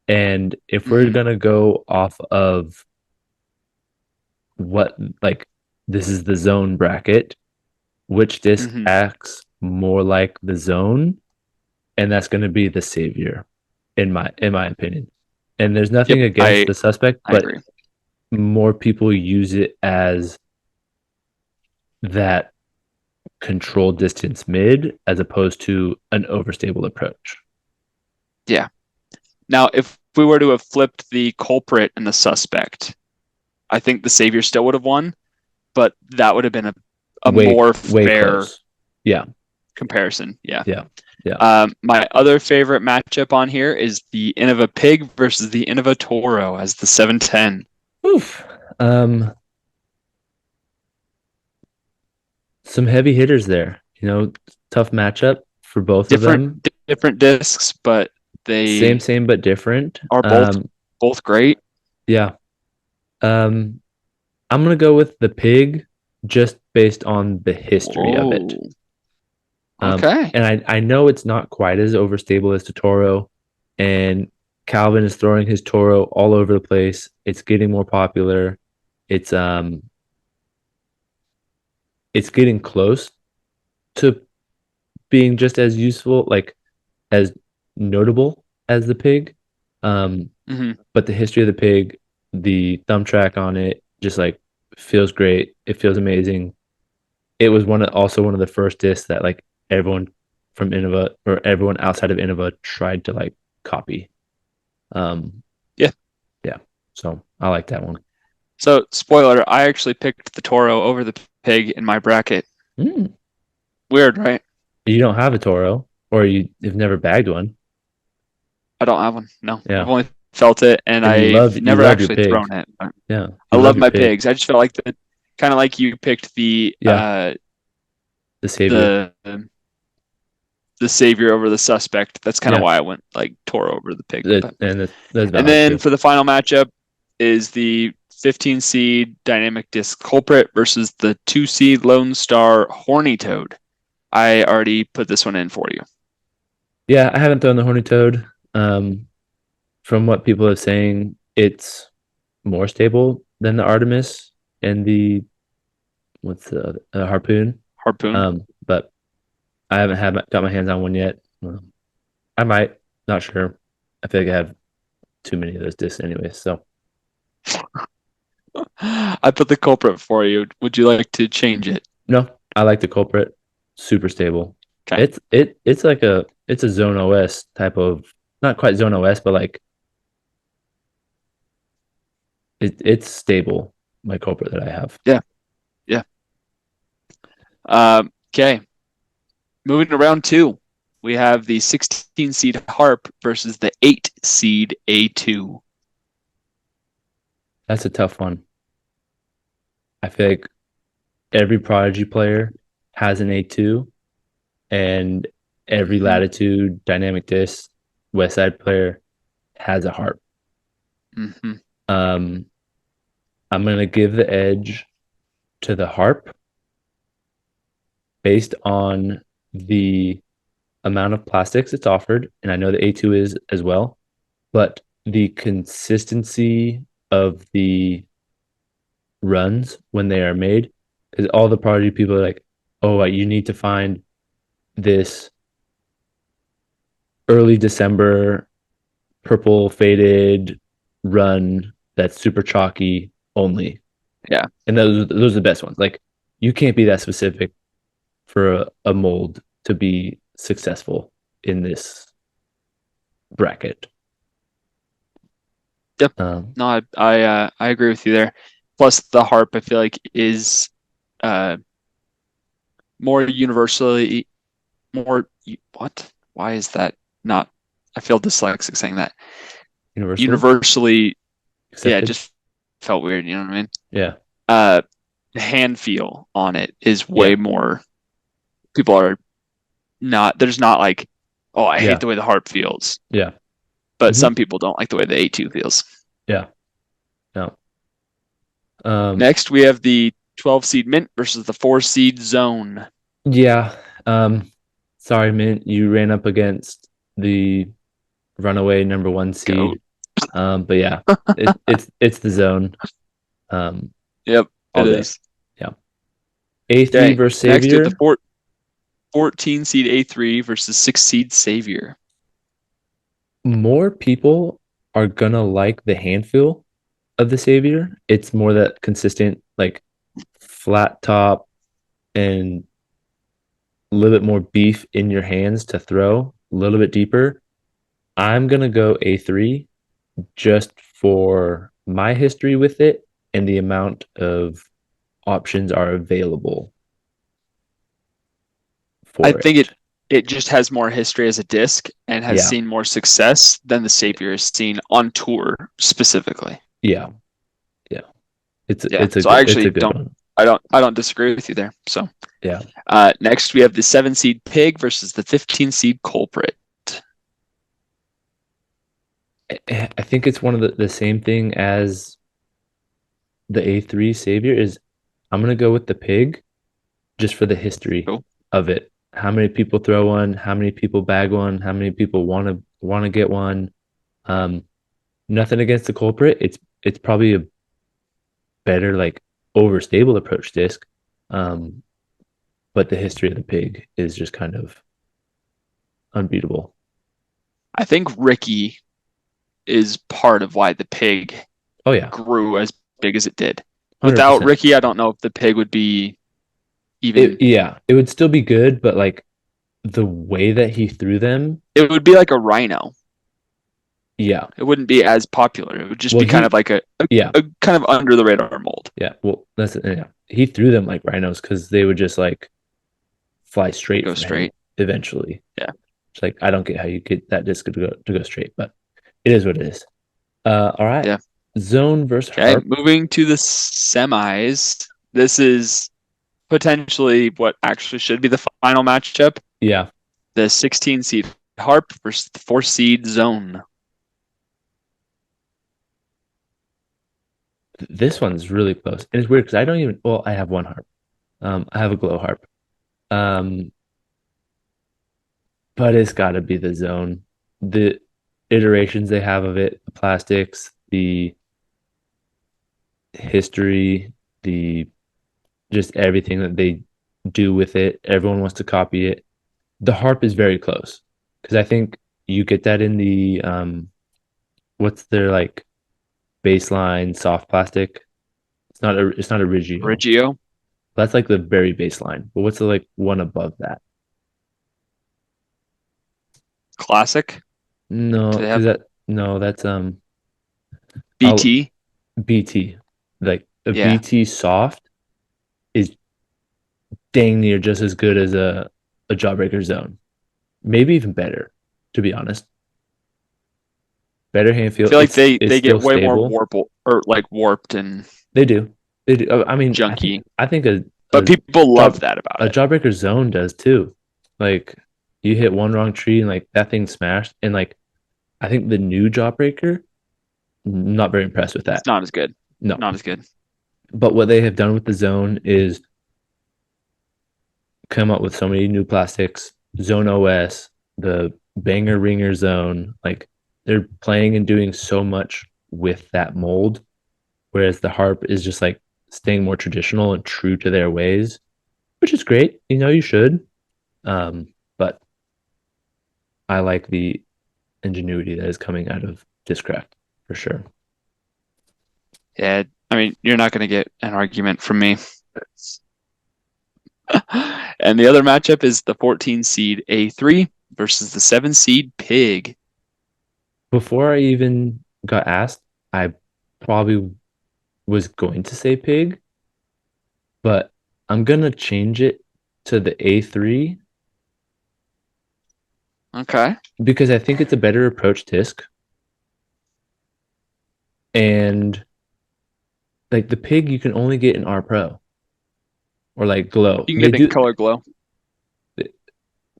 And if we're Mm-hmm. gonna go off of what like this is the zone bracket, which disc Mm-hmm. acts more like the zone, and that's gonna be the savior, in my opinion. And there's Yep, nothing against I the suspect, I but agree. more people use it as that control distance mid as opposed to an overstable approach. Yeah. Now, if we were to have flipped the culprit and the suspect, I think the Savior still would have won, but that would have been a more Way fair close. Yeah, comparison. Yeah. yeah, yeah. My other favorite matchup on here is the Innova Pig versus the Innova Toro as the 710. Oof. Um, some heavy hitters there. Tough matchup for both of Different them. different discs, but they Same but different. are both great. Yeah. Um, I'm gonna go with the pig just based on the history of it. Whoa. Okay. And I know it's not quite as overstable as the Toro, and Calvin is throwing his Toro all over the place. It's getting more popular. It's um it's getting close to being just as useful, like as notable as the pig. Um, Mm-hmm. but the history of the pig, the thumb track on it, just like feels great. It feels amazing. It was also one of the first discs that like everyone from Innova or everyone outside of Innova tried to like copy. Um, Yeah. yeah, so I like that one. So, spoiler, I actually picked the Toro over the pig in my bracket. Mm. Weird, right? You don't have a Toro, or you've never bagged one. I don't have one. No, I've Yeah, only felt it, and and I've you never love your actually pig. thrown it. Yeah, I you love love your my pig. pigs. I just felt like kind of like you picked Yeah, the savior. the the savior over the suspect. That's kind of Yeah, why I went like Toro over the pig. that's And valid then too. for the final matchup is the 15 seed Dynamic Disc Culprit versus the 2 seed Lone Star Horny Toad. I already put this one in for you. Yeah, I haven't thrown the horny toad. From what people are saying, it's more stable than the Artemis and the what's the harpoon. Harpoon. But I haven't got my hands on one yet. I might, not sure. I feel like I have too many of those discs anyway. So I put the culprit for you. Would you like to change it? no, I like the culprit. Super stable. Okay. It's like it's a zone OS type of, not quite zone OS, but like it's stable. My culprit that I have. Yeah. Yeah. Okay. Moving to round two, we have the 16 seed Harp versus the 8 seed A2. That's a tough one. I feel like every Prodigy player has an A2, and every Mm-hmm. Latitude Dynamic Disc West Side player has a harp. Mm-hmm. Um, I'm gonna give the edge to the harp based on the amount of plastics it's offered, and I know the A2 is as well, but the consistency of the runs when they are made, because all the Prodigy people are like, oh, you need to find this early December purple faded run that's super chalky only. Yeah. And those are the best ones. Like you can't be that specific for a mold to be successful in this bracket. Yep. Um, No, I agree with you there. Plus, the harp I feel like is uh more universally more what? Why is that not? I feel dyslexic saying that. Universally Universally, yeah, it accepted. just felt weird. You know what I mean? Yeah, Uh, the hand feel on it is way yeah, more. People are not. There's not like, oh, I hate yeah, the way the harp feels. yeah. But Hmm. some people don't like the way the A2 feels. Yeah, no. Um, Next, we have the 12 seed Mint versus the 4 seed Zone. yeah. Sorry, Mint, you ran up against the runaway number one Go. seed. But yeah, it's the zone. Yep, All it day. is. Yeah. A3 Okay. versus Next, we have Savior. the 14 seed A3 versus 6 seed Savior. More people are gonna like the hand feel of the Savior. It's more that consistent, like flat top and a little bit more beef in your hands to throw, a little bit deeper. I'm gonna go A3 just for my history with it and the amount of options are available I for think it. it just has more history as a disc and has Yeah, seen more success than the Savior has seen on tour specifically. yeah, yeah. Yeah. So It's a good one. I don't disagree with you there. So Yeah. next we have the 7 seed Pig versus the 15 seed Culprit. I think it's one of the same thing as the A3 Savior is I'm gonna go with the pig just for the history Cool. of it. How many people throw one? How many people bag one? How many people want to get one? Um, Nothing against the culprit. It's probably a better like overstable approach disc. Um, but the history of the pig is just kind of unbeatable. I think Ricky is part of why the Pig Oh yeah, grew as big as it did. Without 100%. Ricky, I don't know if the Pig would be It even. yeah, it would still be good, but like the way that he threw them, It would be like a Rhino. yeah. It wouldn't be as popular. It would just Well, be kind of like yeah, a kind of under the radar mold. yeah. Well, that's yeah. He threw them like rhinos because they would just like fly straight Go for him straight. eventually. Yeah. It's like I don't get how you get that disc to go straight, but it is what it is. All right. Yeah. Zone versus Okay. harp. Moving to the semis. This is potentially what actually should be the final matchup. Yeah, The 16 seed Harp versus the 4 seed Zone. this one's really close, and it's weird because I don't even. Well, I have one harp. I have a glow harp. Um, but it's got to be the zone. The iterations they have of it, the plastics, the history, the just everything that they do with it. Everyone wants to copy it. The harp is very close because I think you get that in the what's their like baseline soft plastic. It's not a Rigio. Reggio. That's like the very baseline. But what's the like one above that? Classic. No, Do they because have that no, that's I'll BT? BT. Like a Yeah. BT soft is dang near just as good as a a Jawbreaker zone. Maybe even better, to be honest. Better hand I feel. feel like It's they still get way more stable. warped and They do. They do. I mean, junky, I think but a people love job that about a it. Jawbreaker zone does too. Like you hit one wrong tree and like that thing smashed. And like I think the new Jawbreaker, not very impressed with It's that. not as good. No. Not as good. But what they have done with the zone is come up with so many new plastics, Zone OS, the Banger Ringer Zone. Like they're playing and doing so much with that mold, whereas the harp is just like staying more traditional and true to their ways, which is great. You know, you should. But I like the ingenuity that is coming out of Discraft for sure. Yeah, I mean, you're not going to get an argument from me. And the other matchup is the 14 seed A3 versus the 7 seed Pig. Before I even got asked, I probably was going to say pig, but I'm gonna change it to the A3 Okay. because I think it's a better approach disc. And like the pig, you can only get in R Pro or like Glow. You can They get it in do, Color Glow.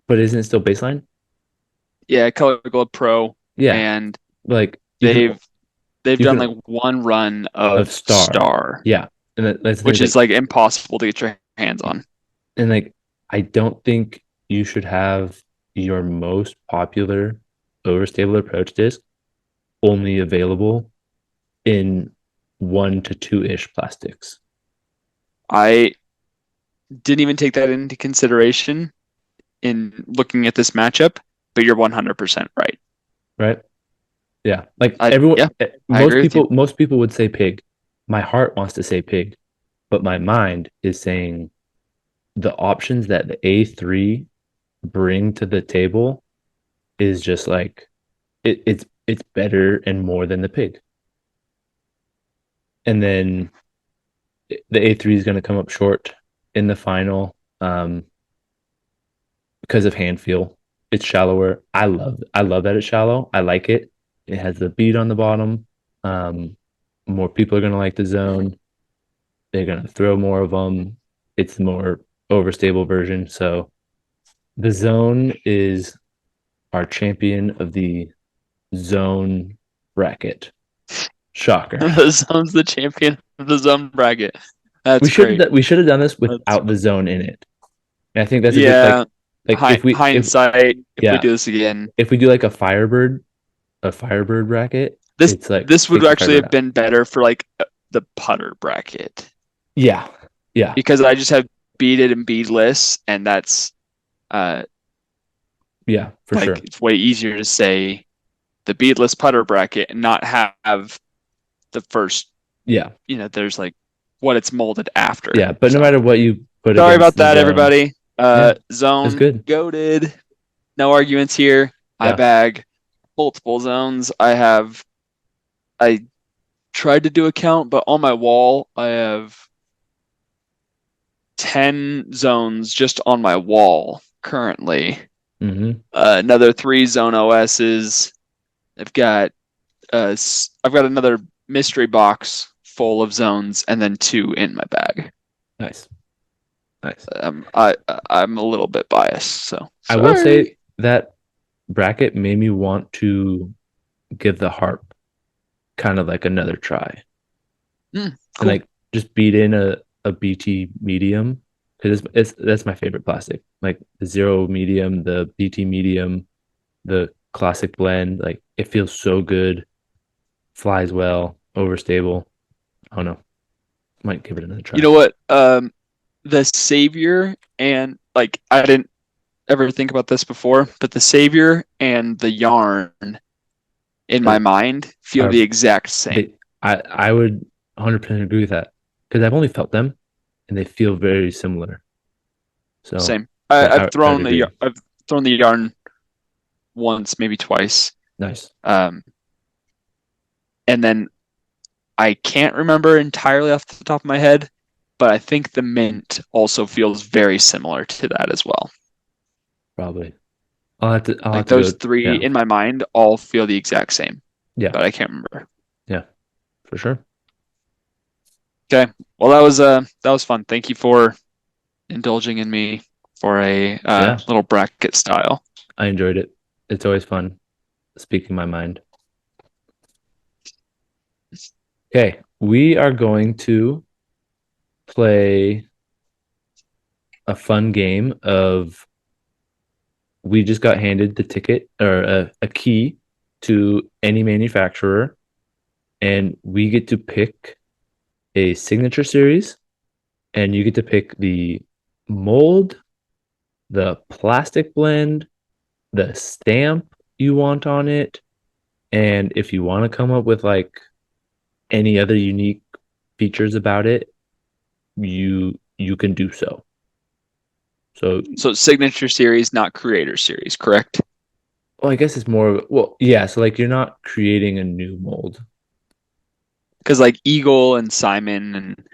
but isn't it still baseline? Yeah, Color Glow Pro, Yeah, and like they've they've you done can like one run of of star. Star, Yeah, and that's the thing which is is like, like impossible to get your hands on. and like I don't think you should have your most popular overstable approach disc only available in 1 to 2 ish plastics, I didn't even take that into consideration in looking at this matchup, but you're 100% right. right? Yeah, like I everyone, yeah, I agree with you. most people would say pig. My heart wants to say pig, but my mind is saying the options that the A3 bring to the table is just like it's better and more than the pig. And then the A3 is going to come up short in the final because of hand feel. It's shallower. I love that it's shallow. I like it. It has the bead on the bottom. Um, More people are going to like the zone. They're going to throw more of them. It's the more overstable version. So the zone is our champion of the zone bracket. Shocker. The zone's the champion of the zone bracket. That's great. We should have done this That's without the zone in it. And I think that's a good yeah. like if we if Hindsight, if we yeah do this again, if we do like a Firebird bracket, this it's like this would take the actually Firebird have out. been better for like the putter bracket Yeah, yeah, because I just have beaded and beadless, and that's uh yeah, for like sure. it's way easier to say the beadless putter bracket and not have the first, Yeah, there's like what it's molded after. yeah. But no So matter what you put sorry against about the that, zone, everybody. yeah, it's Zone good. goated. No arguments here. I Yeah. bag multiple zones. I tried to do a count, but on my wall I have 10 zones just on my wall currently. Mm-hmm. Another 3 zone OSs. I've got I've got another mystery box full of zones and then 2 in my bag. Nice, nice. I I'm a little bit biased, so I will say sorry. that bracket made me want to give the harp kind of like another try and Cool. like just beat in a BT medium because it's that's my favorite plastic. Like the zero medium, the BT medium, the classic blend. Like it feels so good, flies well, overstable. I don't know. Might give it another You try. know what? The Savior and like I didn't ever think about this before, but the Savior and the Yarn in Uh, my mind feel Are the exact same. they? I would 100% agree with that because I've only felt them and they feel very similar. So Same. I've I would thrown agree. the Yarn once, maybe twice. Nice. Um, and then I can't remember entirely off the top of my head, but I think the Mint also feels very similar to that as well. Probably. I'll have Like to those go. three Yeah. in my mind all feel the exact same, Yeah. but I can't remember. Yeah. For sure. Okay. Well, that was fun. Thank you for indulging in me for a Yeah. little bracket style. I enjoyed it. It's always fun speaking my mind. Okay. We are going to play a fun game of we just got handed the ticket or a key to any manufacturer, and we get to pick a signature series, and you get to pick the mold, the plastic blend, the stamp you want on it, and if you want to come up with like any other unique features about it, you can do so. So, So signature series, not creator series, correct? well, I guess it's more well, yeah. So like you're not creating a new mold. Because like Eagle and Simon and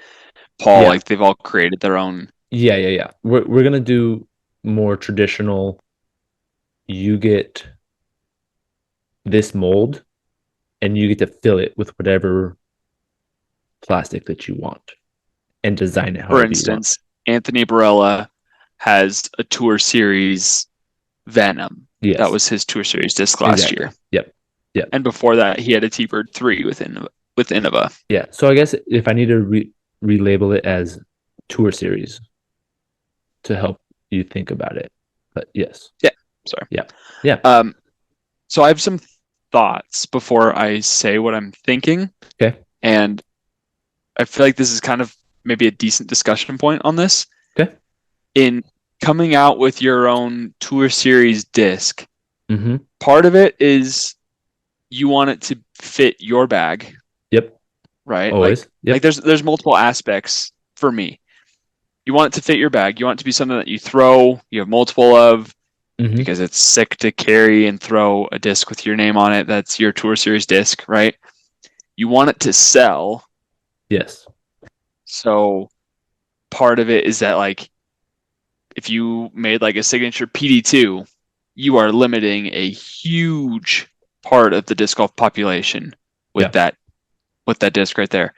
Paul, Yeah, like they've all created their own. yeah. We're gonna do more traditional. You get this mold, and you get to fill it with whatever plastic that you want, and design it For however you want. instance, Anthony Barella has a tour series Venom. That Yes, was his tour series disc last exactly. year. Yep, yep, And before that, he had a T-Bird 3 with Innova. yeah. So I guess if I need to relabel it as tour series to help you think about it, but yes, Yeah, sorry. yeah, yeah. Um, so I have some thoughts before I say what I'm thinking, Okay, and I feel like this is kind of maybe a decent discussion point on this. okay. In coming out with your own tour series disc, Mm-hmm. part of it is you want it to fit your bag, Yep. right? Always. Like Yep. there's multiple aspects for me. You want it to fit your bag. You want it to be something that you throw, you have multiple of, Mm-hmm. because it's sick to carry and throw a disc with your name on it. That's your tour series disc, right? You want it to sell. Yes. So part of it is that like if you made like a signature PD2, you are limiting a huge part of the disc golf population with Yeah. that disc right there.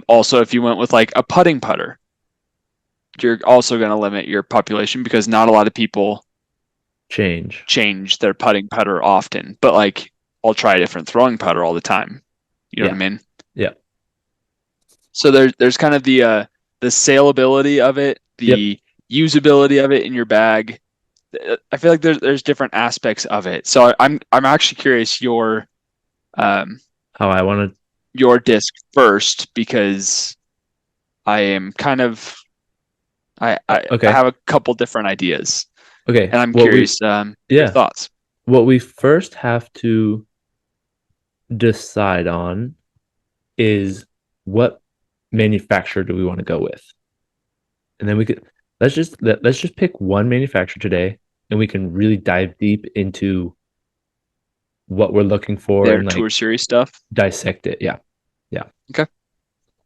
Also, if you went with like a putting putter, you're also going to limit your population because not a lot of people Change. change their putting putter often. But like, I'll try a different throwing putter all the time. You know what Yeah. I mean? Yeah. So there's kind of the saleability of it, Yep. the usability of it in your bag. I feel like there's different aspects of it. So I'm actually curious um How I want to. your disc first because I am kind of I Okay. have a couple different ideas Okay. and I'm curious your Yeah. thoughts. What we first have to decide on is what manufacturer do we want to go with, and then we could let's just pick one manufacturer today, and we can really dive deep into what we're looking for Their and tour like series stuff. dissect it. Yeah. Yeah. Okay.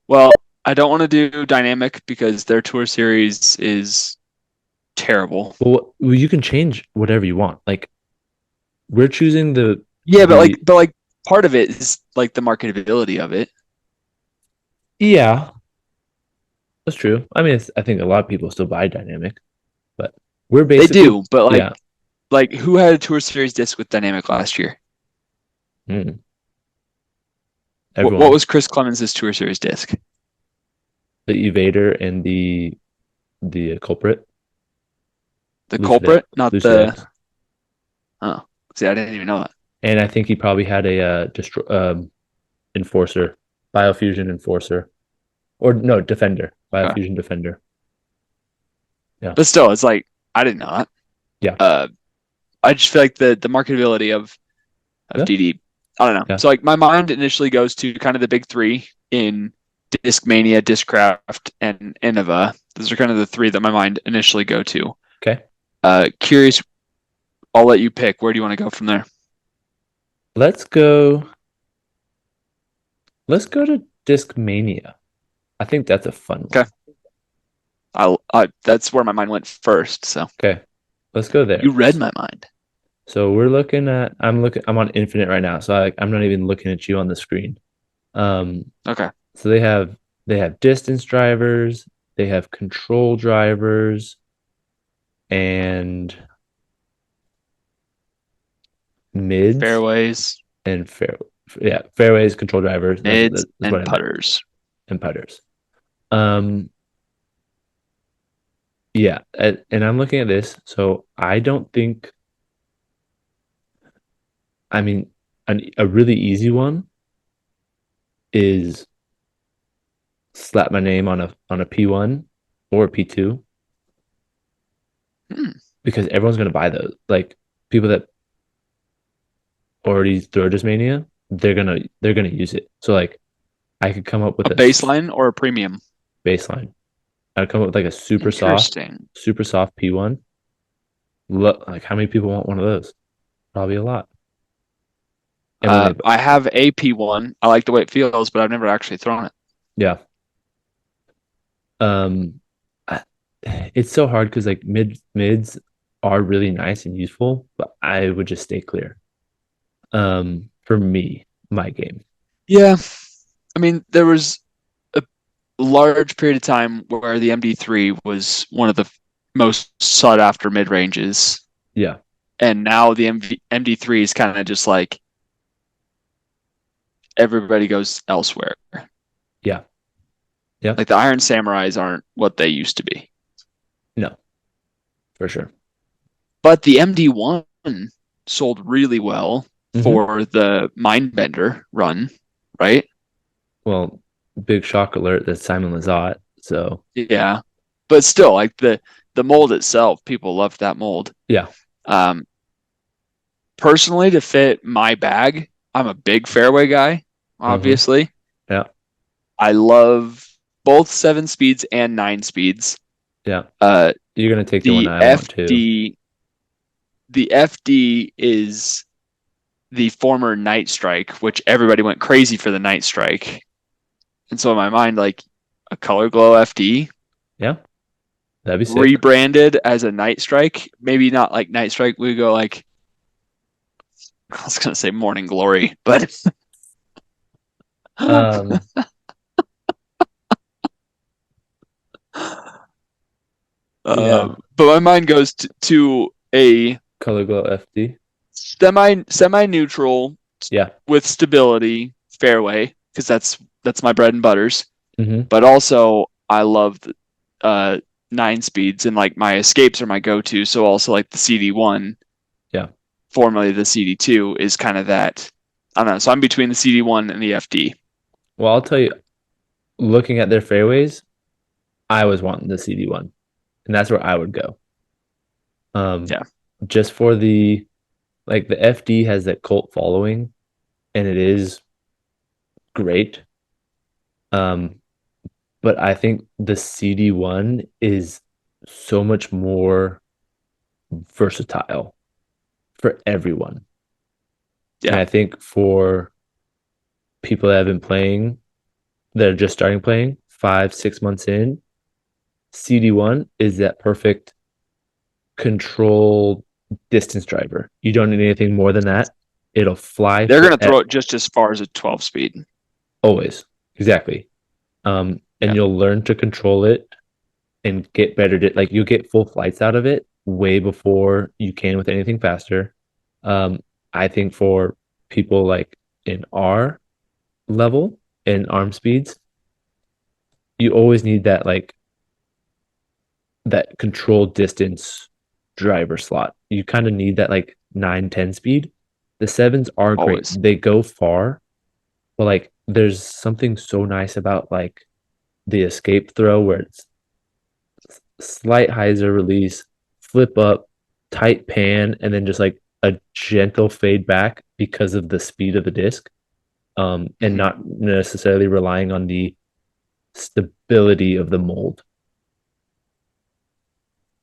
Well, I don't want to do dynamic because their tour series is terrible. Well, you can change whatever you want. Like we're choosing Yeah, the but like part of it is like the marketability of it. yeah, that's true. I mean, I think a lot of people still buy dynamic, but we're They basically do, but yeah. like who had a tour series disc with dynamic last year? Mm, What everyone, was Chris Clemens' tour series disc? the evader and the culprit, The Lucid culprit, not Lucid the. X, Oh, see, I didn't even know that. and I think he probably had a enforcer, biofusion enforcer, or no defender, Okay. biofusion defender. Yeah, But still, it's like I didn't know that. yeah, Uh, I just feel like the marketability of yeah, DD. I don't know. yeah. So like my mind initially goes to kind of the big three in Discmania, Discraft, and Innova. Those are kind of the three that my mind initially go to. Okay, Curious, I'll let you pick. Where do you want to go from there? let's go. Let's go to Discmania. I think that's a fun one. Okay. That's where my mind went first. So Okay. let's go there. You read my mind. So we're looking at I'm on infinite right now, so I'm not even looking at you on the screen. Um, Okay. so they have distance drivers, they have control drivers, and mids Fairways, and fairways, control drivers. mids, That's what and I meant, putters. and putters. Um, yeah, and I'm looking at this, so I don't think. I mean, a really easy one is slap my name on a P1 or a P2 Hmm. because everyone's gonna buy those. Like people that already throw Discmania, they're gonna use it. So like I could come up A with a baseline or a premium? baseline. I'd come up with like a Interesting. super soft P1. Look, like how many people want one of those? Probably a lot. And when they, I have a P1. I like the way it feels, but I've never actually thrown it. yeah, um, it's so hard because like mids are really nice and useful, but I would just stay clear. For me, my game. Yeah. I mean, there was a large period of time where the MD3 was one of the most sought after mid ranges. Yeah, And now the MD3 is kind of just like everybody goes elsewhere. yeah, yeah. Like the Iron Samurais aren't what they used to be. No, for sure. But the MD1 sold really well Hmm. for the Mindbender run, right? Well, big shock alert that Simon Lizotte. So Yeah. But still, like the mold itself, people loved that mold. yeah. Um, Personally, to fit my bag, I'm a big fairway guy, Uh-huh. obviously. Yeah. I love both 7 speeds and 9 speeds. Yeah. Uh, You're gonna take the one the I want too. FD, the FD is the former Night Strike, which everybody went crazy for the Night Strike. And so in my mind, like a Color Glow FD Yeah. That'd be sick. rebranded as a Night Strike, maybe not like Night Strike. We go like I was gonna say Morning Glory, but Um, yeah. but my mind goes to a Color Glow FD. semi neutral Yeah. with stability fairway because that's my bread and butters. Hmm. But also I love the 9 speeds and like my escapes are my go-to. So also like the CD1, Yeah. formerly the CD2, is kind of that. I don't know. So I'm between the CD1 and the FD. Well, I'll tell you, looking at their fairways, I was wanting the CD1, and that's where I would go. Um, Yeah, just for the FD has that cult following, and it is great. Um, but I think the CD1 is so much more versatile for everyone. And yeah, I think for people that have been playing, that are just starting playing 5, 6 months in, CD1 is that perfect control distance driver. You don't need anything more than that. It'll fly they're for gonna throw it just as far as a 12 speed. always. Exactly. And Yeah, you'll learn to control it and get better. Like you'll get full flights out of it way before you can with anything faster. Um, I think for people like in our level in arm speeds, you always need that controlled distance driver slot. You kind of need that like 9, 10 speed. The sevens are great. always. They go far, but like there's something so nice about like the escape throw where it's slight hyzer release, flip up, tight pan, and then just like a gentle fade back because of the speed of the disc. And Hmm. not necessarily relying on the stability of the mold.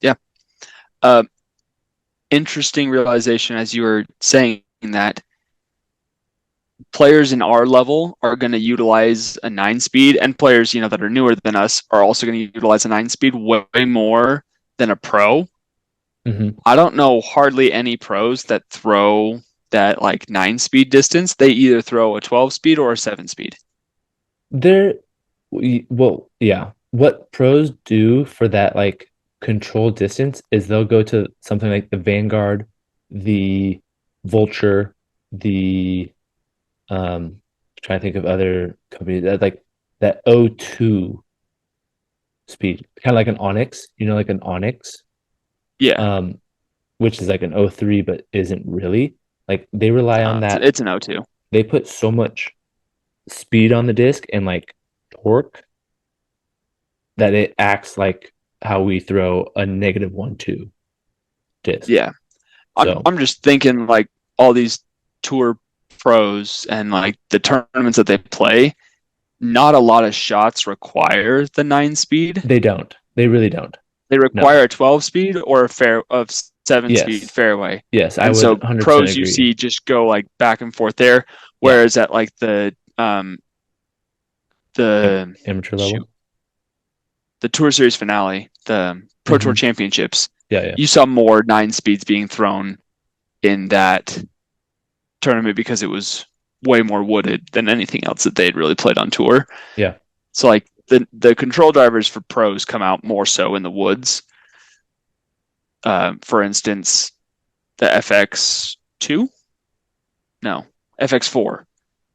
Yeah. Uh, Interesting realization as you were saying that players in our level are going to utilize a 9 speed, and players that are newer than us are also going to utilize a 9 speed way more than a pro. Hmm. I don't know hardly any pros that throw that like 9 speed distance. They either throw a 12 speed or a 7 speed. There, well, yeah. What pros do for that like control distance is they'll go to something like the Vanguard, the Vulture, the trying to think of other companies that like that O2 speed, kind of like an Onyx, like an Onyx, Yeah, um, which is like an O3 but isn't really. Like they rely on that. it's an O2. They put so much speed on the disc and like torque that it acts like how we throw a -1-2 disc. Yeah, So I'm just thinking like all these tour pros and like the tournaments that they play. Not a lot of shots require the 9 speed. they don't. They really don't. They No. require a 12 speed or a fair of 7 speed Yes. fairway. Yes, I And would so 100% pros you agree. see just go like back and forth there, Yeah. whereas at like the Amateur shoot level. the Tour Series finale, the Pro Tour Hmm. Championships, Yeah, yeah. you saw more 9 speeds being thrown in that tournament because it was way more wooded than anything else that they had really played on tour. Yeah. So like the control drivers for pros come out more so in the woods. For instance, the FX2, no, FX4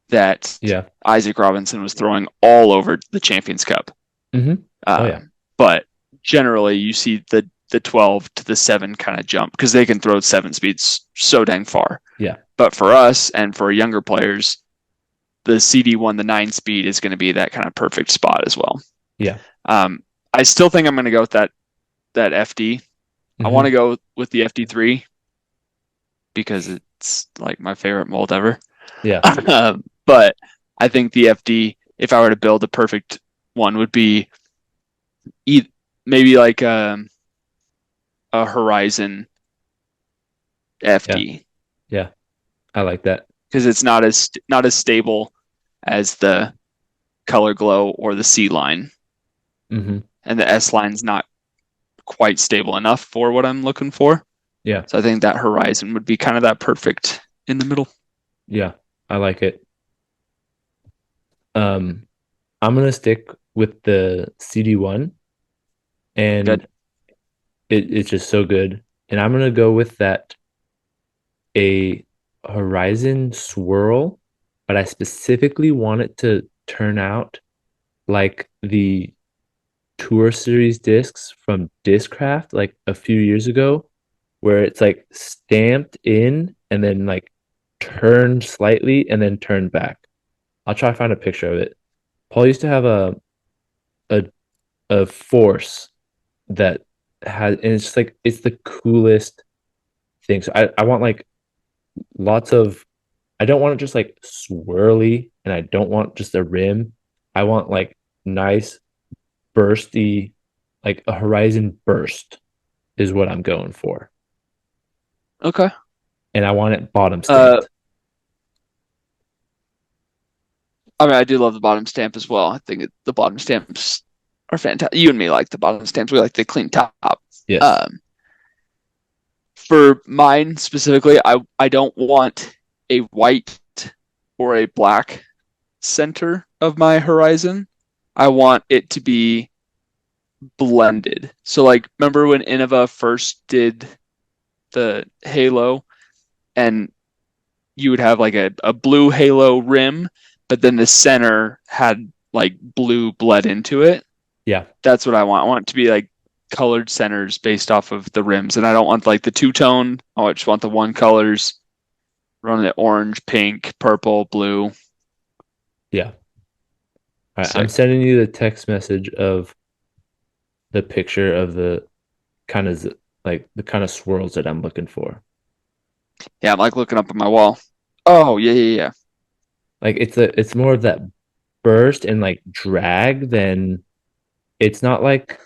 that Yeah. Isaac Robinson was throwing all over the Champions Cup. Hmm. Oh yeah. But generally, you see the 12 to the 7 kind of jump because they can throw 7 speeds so dang far. Yeah. But for us and for younger players, the CD1, the 9 speed is going to be that kind of perfect spot as well. Yeah. I still think I'm going to go with that FD. I want to Hmm. go with the FD3 because it's like my favorite mold ever. Yeah. But I think the FD, if I were to build a perfect one, would be maybe like a Horizon Yeah. FD Yeah. I like that. because it's not as stable as the Color Glow or the C line, Hmm. and the S line's not quite stable enough for what I'm looking for. Yeah. So I think that Horizon would be kind of that perfect in the middle. Yeah. I like it. Um, I'm gonna stick with the CD1 Good. and it's just so good. And I'm gonna go with that a Horizon swirl, but I specifically want it to turn out like the Tour Series discs from Discraft like a few years ago, where it's like stamped in and then like turned slightly and then turned back. I'll try to find a picture of it. Paul used to have a a force that has, and it's just like it's the coolest thing. So I want like lots of, I don't want it just like swirly and I don't want just a rim. I want like nice bursty, like a horizon burst is what I'm going for. Okay. And I want it bottom Uh, stamped. I mean, I do love the bottom stamp as well. I think the bottom stamps are fantastic. You and me like the bottom stamps. We like the clean top. Yes. Um, for mine specifically, I don't want a white or a black center of my horizon. I want it to be blended. So like remember when Innova first did the Halo and you would have like a blue Halo rim, but then the center had like blue bled into it. Yeah. That's what I want. I want it to be like colored centers based off of the rims. And I don't want like the two-tone. I just want the one colors. Running it orange, pink, purple, blue. Yeah. All right. I'm Sick. sending you the text message of the picture of the kind of like the kind of swirls that I'm looking for. Yeah, I'm like looking up at my wall. Oh, yeah, yeah, yeah. Like it's more of that burst and like drag than, it's not like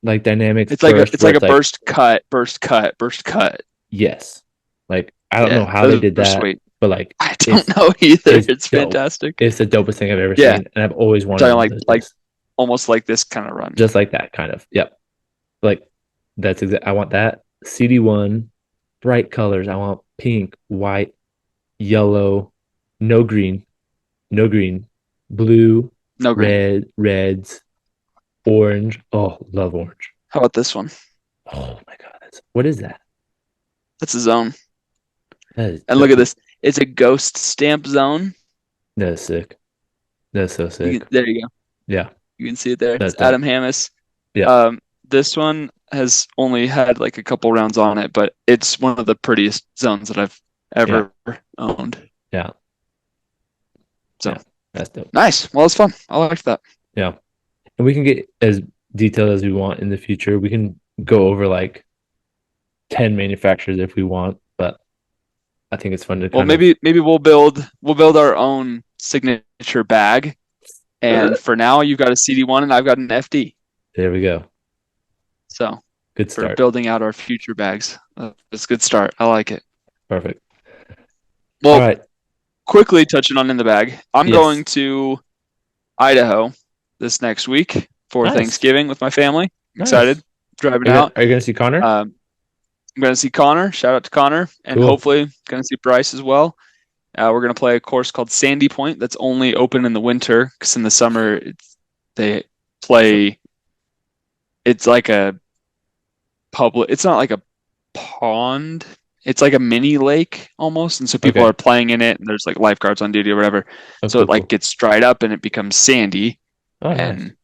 dynamics burst It's where like a it's like, burst cut, burst cut, burst cut. yes. Like I don't know Yeah, how they those did are that, sweet. but like I don't it's know either. it's It's dope. fantastic. It's the dopest thing I've ever Yeah, seen, and I've always I'm wanted talking one of those like discs. almost like this kind of run. Just like that kind of. Yep. Like that's exact. I want that. CD1, bright colors. I want pink, white, yellow, no green, no green, blue, No green. reds, orange. Oh, love orange. How about this one? Oh my God. What is that? That's a zone. That is, And look at this. It's a ghost stamp zone. that is sick. That's so sick. There you go. Yeah, You can see it there. It's that's Adam dope. Hammis. Yeah, This one has only had like a couple rounds on it, but it's one of the prettiest zones that I've yeah, ever owned. yeah, So yeah. That's dope. nice. Well, it's fun. I liked that. Yeah. And we can get as detailed as we want in the future. We can go over like 10 manufacturers if we want, but I think it's fun to Well, kind of maybe we'll build our own signature bag. And for now, you've got a CD1 and I've got an FD. there we go. So Good for start. building out our future bags, that's a good start. I like it. Perfect. All Well, right. quickly touching on in the bag, I'm Yes. going to Idaho this next week for Nice. Thanksgiving with my family. Nice. Excited, driving out. Are you gonna see Connor? I'm going to see Connor. Shout out to Connor, and Cool. hopefully going to see Bryce as well. We're going to play a course called Sandy Point that's only open in the winter because in the summer they play. It's like a public. It's not like a pond. It's like a mini lake almost, and so people are Okay. playing in it, and there's like lifeguards on duty or whatever. Oh, So cool, it like cool. gets dried up and it becomes sandy, Oh, nice. and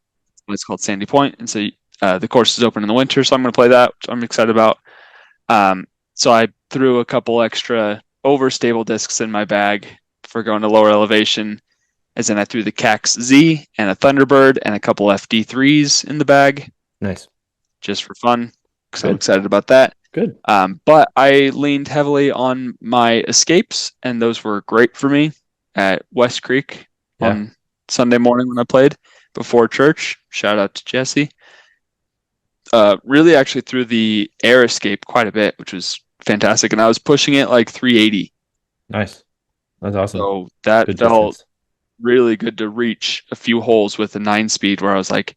it's called Sandy Point. And so the course is open in the winter, so I'm going to play that, which I'm excited about. So I threw a couple extra overstable discs in my bag for going to lower elevation, as in I threw the Cax Z and a Thunderbird and a couple FD3s in the bag Nice. just for fun. So Good. excited about that. Good. But I leaned heavily on my escapes, and those were great for me at West Creek Yeah. on Sunday morning when I played before church. Shout out to Jesse. Really actually threw the air escape quite a bit, which was fantastic. And I was pushing it like 380. Nice. That's awesome. So that Good felt distance. really good to reach a few holes with a 9 speed where I was like,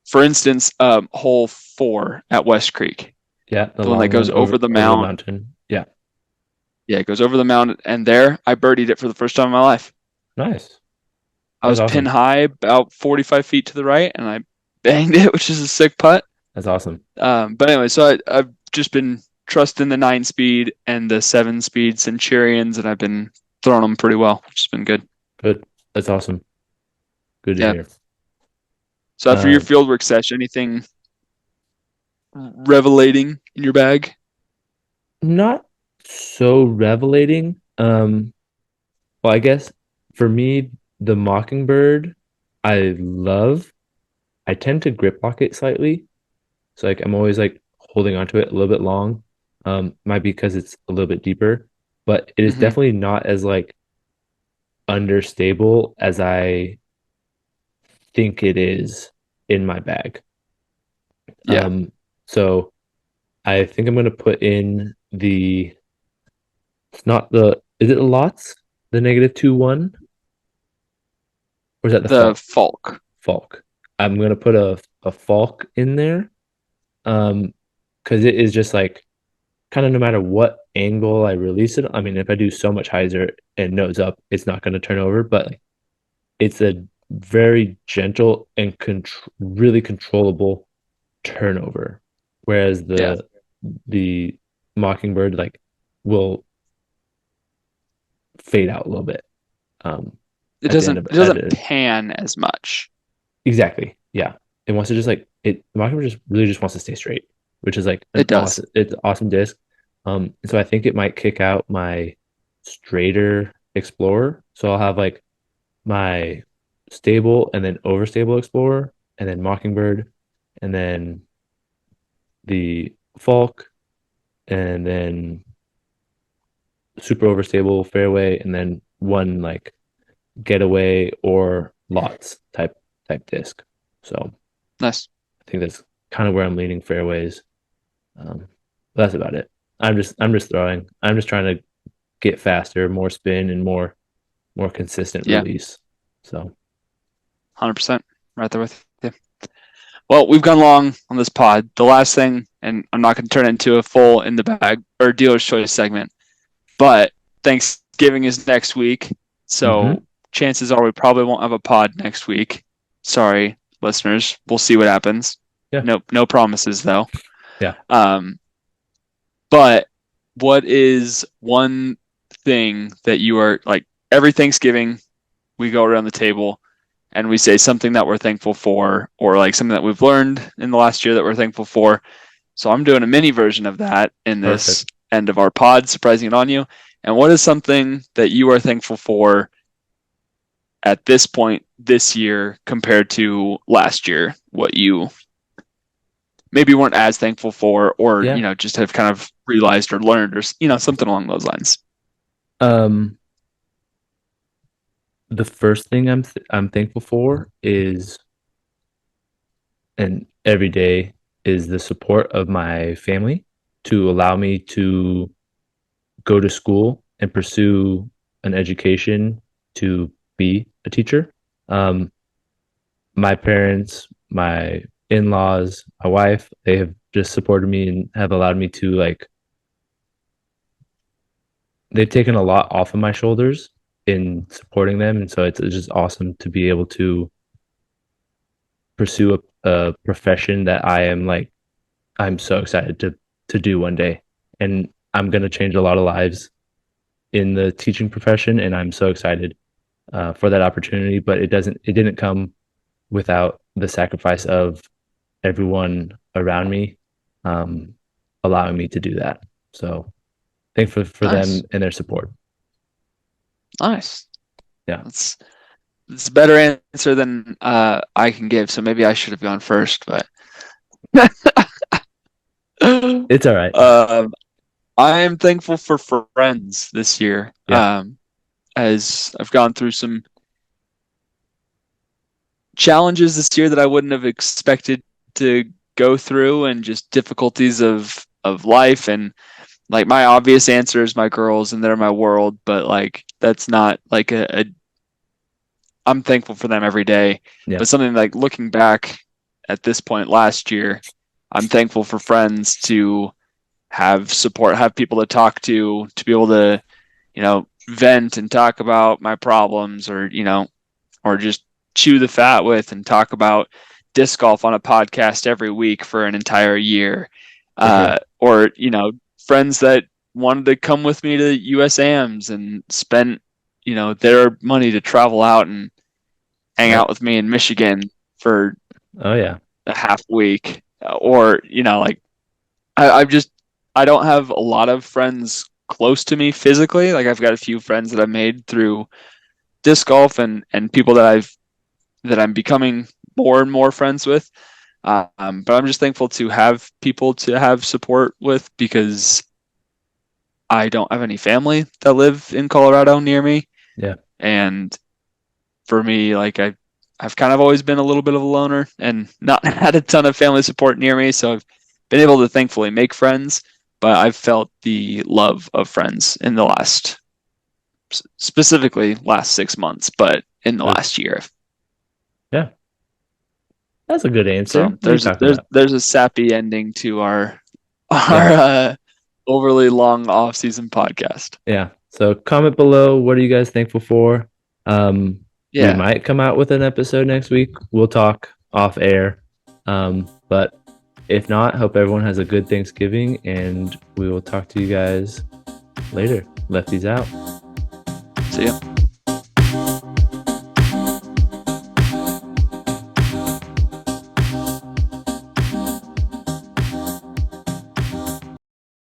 for instance, hole 4 at West Creek, Yeah, the the one that long goes one over the over the mount. mountain. Yeah. Yeah, it goes over the mount. And there I birdied it for the first time in my life. Nice. I That's was pin awesome. high about 45 feet to the right and I banged it, which is a sick putt. That's awesome. But anyway, so I've just been trusting the 9 speed and the 7 speed Centurions, and I've been throwing them pretty well, which has been good. Good. That's awesome. Good to Yeah. hear. So after your Um, fieldwork sesh, anything revelating in your bag? Not so revelating. Well, I guess for me, the Mockingbird, I love. I tend to grip lock it slightly. So like I'm always like holding onto it a little bit long. Might be because it's a little bit deeper, but it is Hmm. definitely not as like understable as I think it is in my bag. Yeah. So I think I'm gonna put in it's not the, is it Lots? The -2-1? Or is that the The Falk? Falk. Falk. I'm gonna put a Falk in there. Because it is just like kind of no matter what angle I release it. I mean, if I do so much hyzer and nose up, it's not going to turn over, but like, it's a very gentle and really controllable turnover. Whereas Yeah. the Mockingbird like will fade out a little bit It at the end doesn't of it at doesn't it. pan as much. Exactly. Yeah. It wants to just like it the Mockingbird just really just wants to stay straight, which is like It does. it's an awesome disc. So I think it might kick out my straighter Explorer. So I'll have like my stable and then overstable Explorer and then Mockingbird and then the Falk and then super overstable fairway and then one like getaway or lots type disc. So Nice. I think that's kind of where I'm leaning fairways. But that's about it. I'm just throwing. I'm just trying to get faster, more spin, and more consistent Yeah. release. So 100%. Right there with you. Well, we've gone long on this pod. The last thing, and I'm not going to turn it into a full in the bag or dealer's choice segment, but Thanksgiving is next week. Mm-hmm. So chances are we probably won't have a pod next week. Sorry, listeners. We'll see what happens. Yeah. No promises though. Yeah. Um, but what is one thing that you are like every Thanksgiving we go around the table and we say something that we're thankful for or like something that we've learned in the last year that we're thankful for. So I'm doing a mini version of that in this Perfect. end of our pod, surprising it on you. And what is something that you are thankful for at this point this year compared to last year? What you maybe weren't as thankful for, or Yeah. just have kind of realized or learned, or something along those lines. Um, the first thing I'm thankful for is, and every day is the support of my family to allow me to go to school and pursue an education to be a teacher. Um, my parents, my in-laws, my wife, they have just supported me and have allowed me to like they've taken a lot off of my shoulders in supporting them, and so it's just awesome to be able to pursue a profession that I'm so excited to do one day, and I'm gonna change a lot of lives in the teaching profession, and I'm so excited for that opportunity. But it didn't come without the sacrifice of everyone around me, um, allowing me to do that. So thankful for them Nice, and their support. nice. Yeah, That's it's a better answer than I can give. So maybe I should have gone first, but it's all right. um, I am thankful for friends this year. Yeah, As I've gone through some challenges this year that I wouldn't have expected to go through, and just difficulties of life. And like my obvious answer is my girls, and they're my world. But like that's not like a I'm thankful for them every day. yeah, But something like looking back at this point last year, I'm thankful for friends to have support, have people to talk to be able to, vent and talk about my problems, or, or just chew the fat with and talk about disc golf on a podcast every week for an entire year. for sure. Or, friends that wanted to come with me to USAMs and spent, their money to travel out and hang Yep. out with me in Michigan for Oh yeah. a half week. Or, like I've just I don't have a lot of friends close to me physically. Like I've got a few friends that I've made through disc golf, and people that I'm becoming more and more friends with. But I'm just thankful to have people to have support with, because I don't have any family that live in Colorado near me. Yeah. And for me, like I've kind of always been a little bit of a loner and not had a ton of family support near me. So I've been able to thankfully make friends, but I've felt the love of friends in the specifically last 6 months, but in the Good. last year. Yeah. That's a good answer. So What are you talking about? there's a sappy ending to our Yeah. our overly long off season podcast. Yeah. So comment below. What are you guys thankful for? We Yeah. might come out with an episode next week. We'll talk off air. But if not, hope everyone has a good Thanksgiving, and we will talk to you guys later. Lefties out. See ya.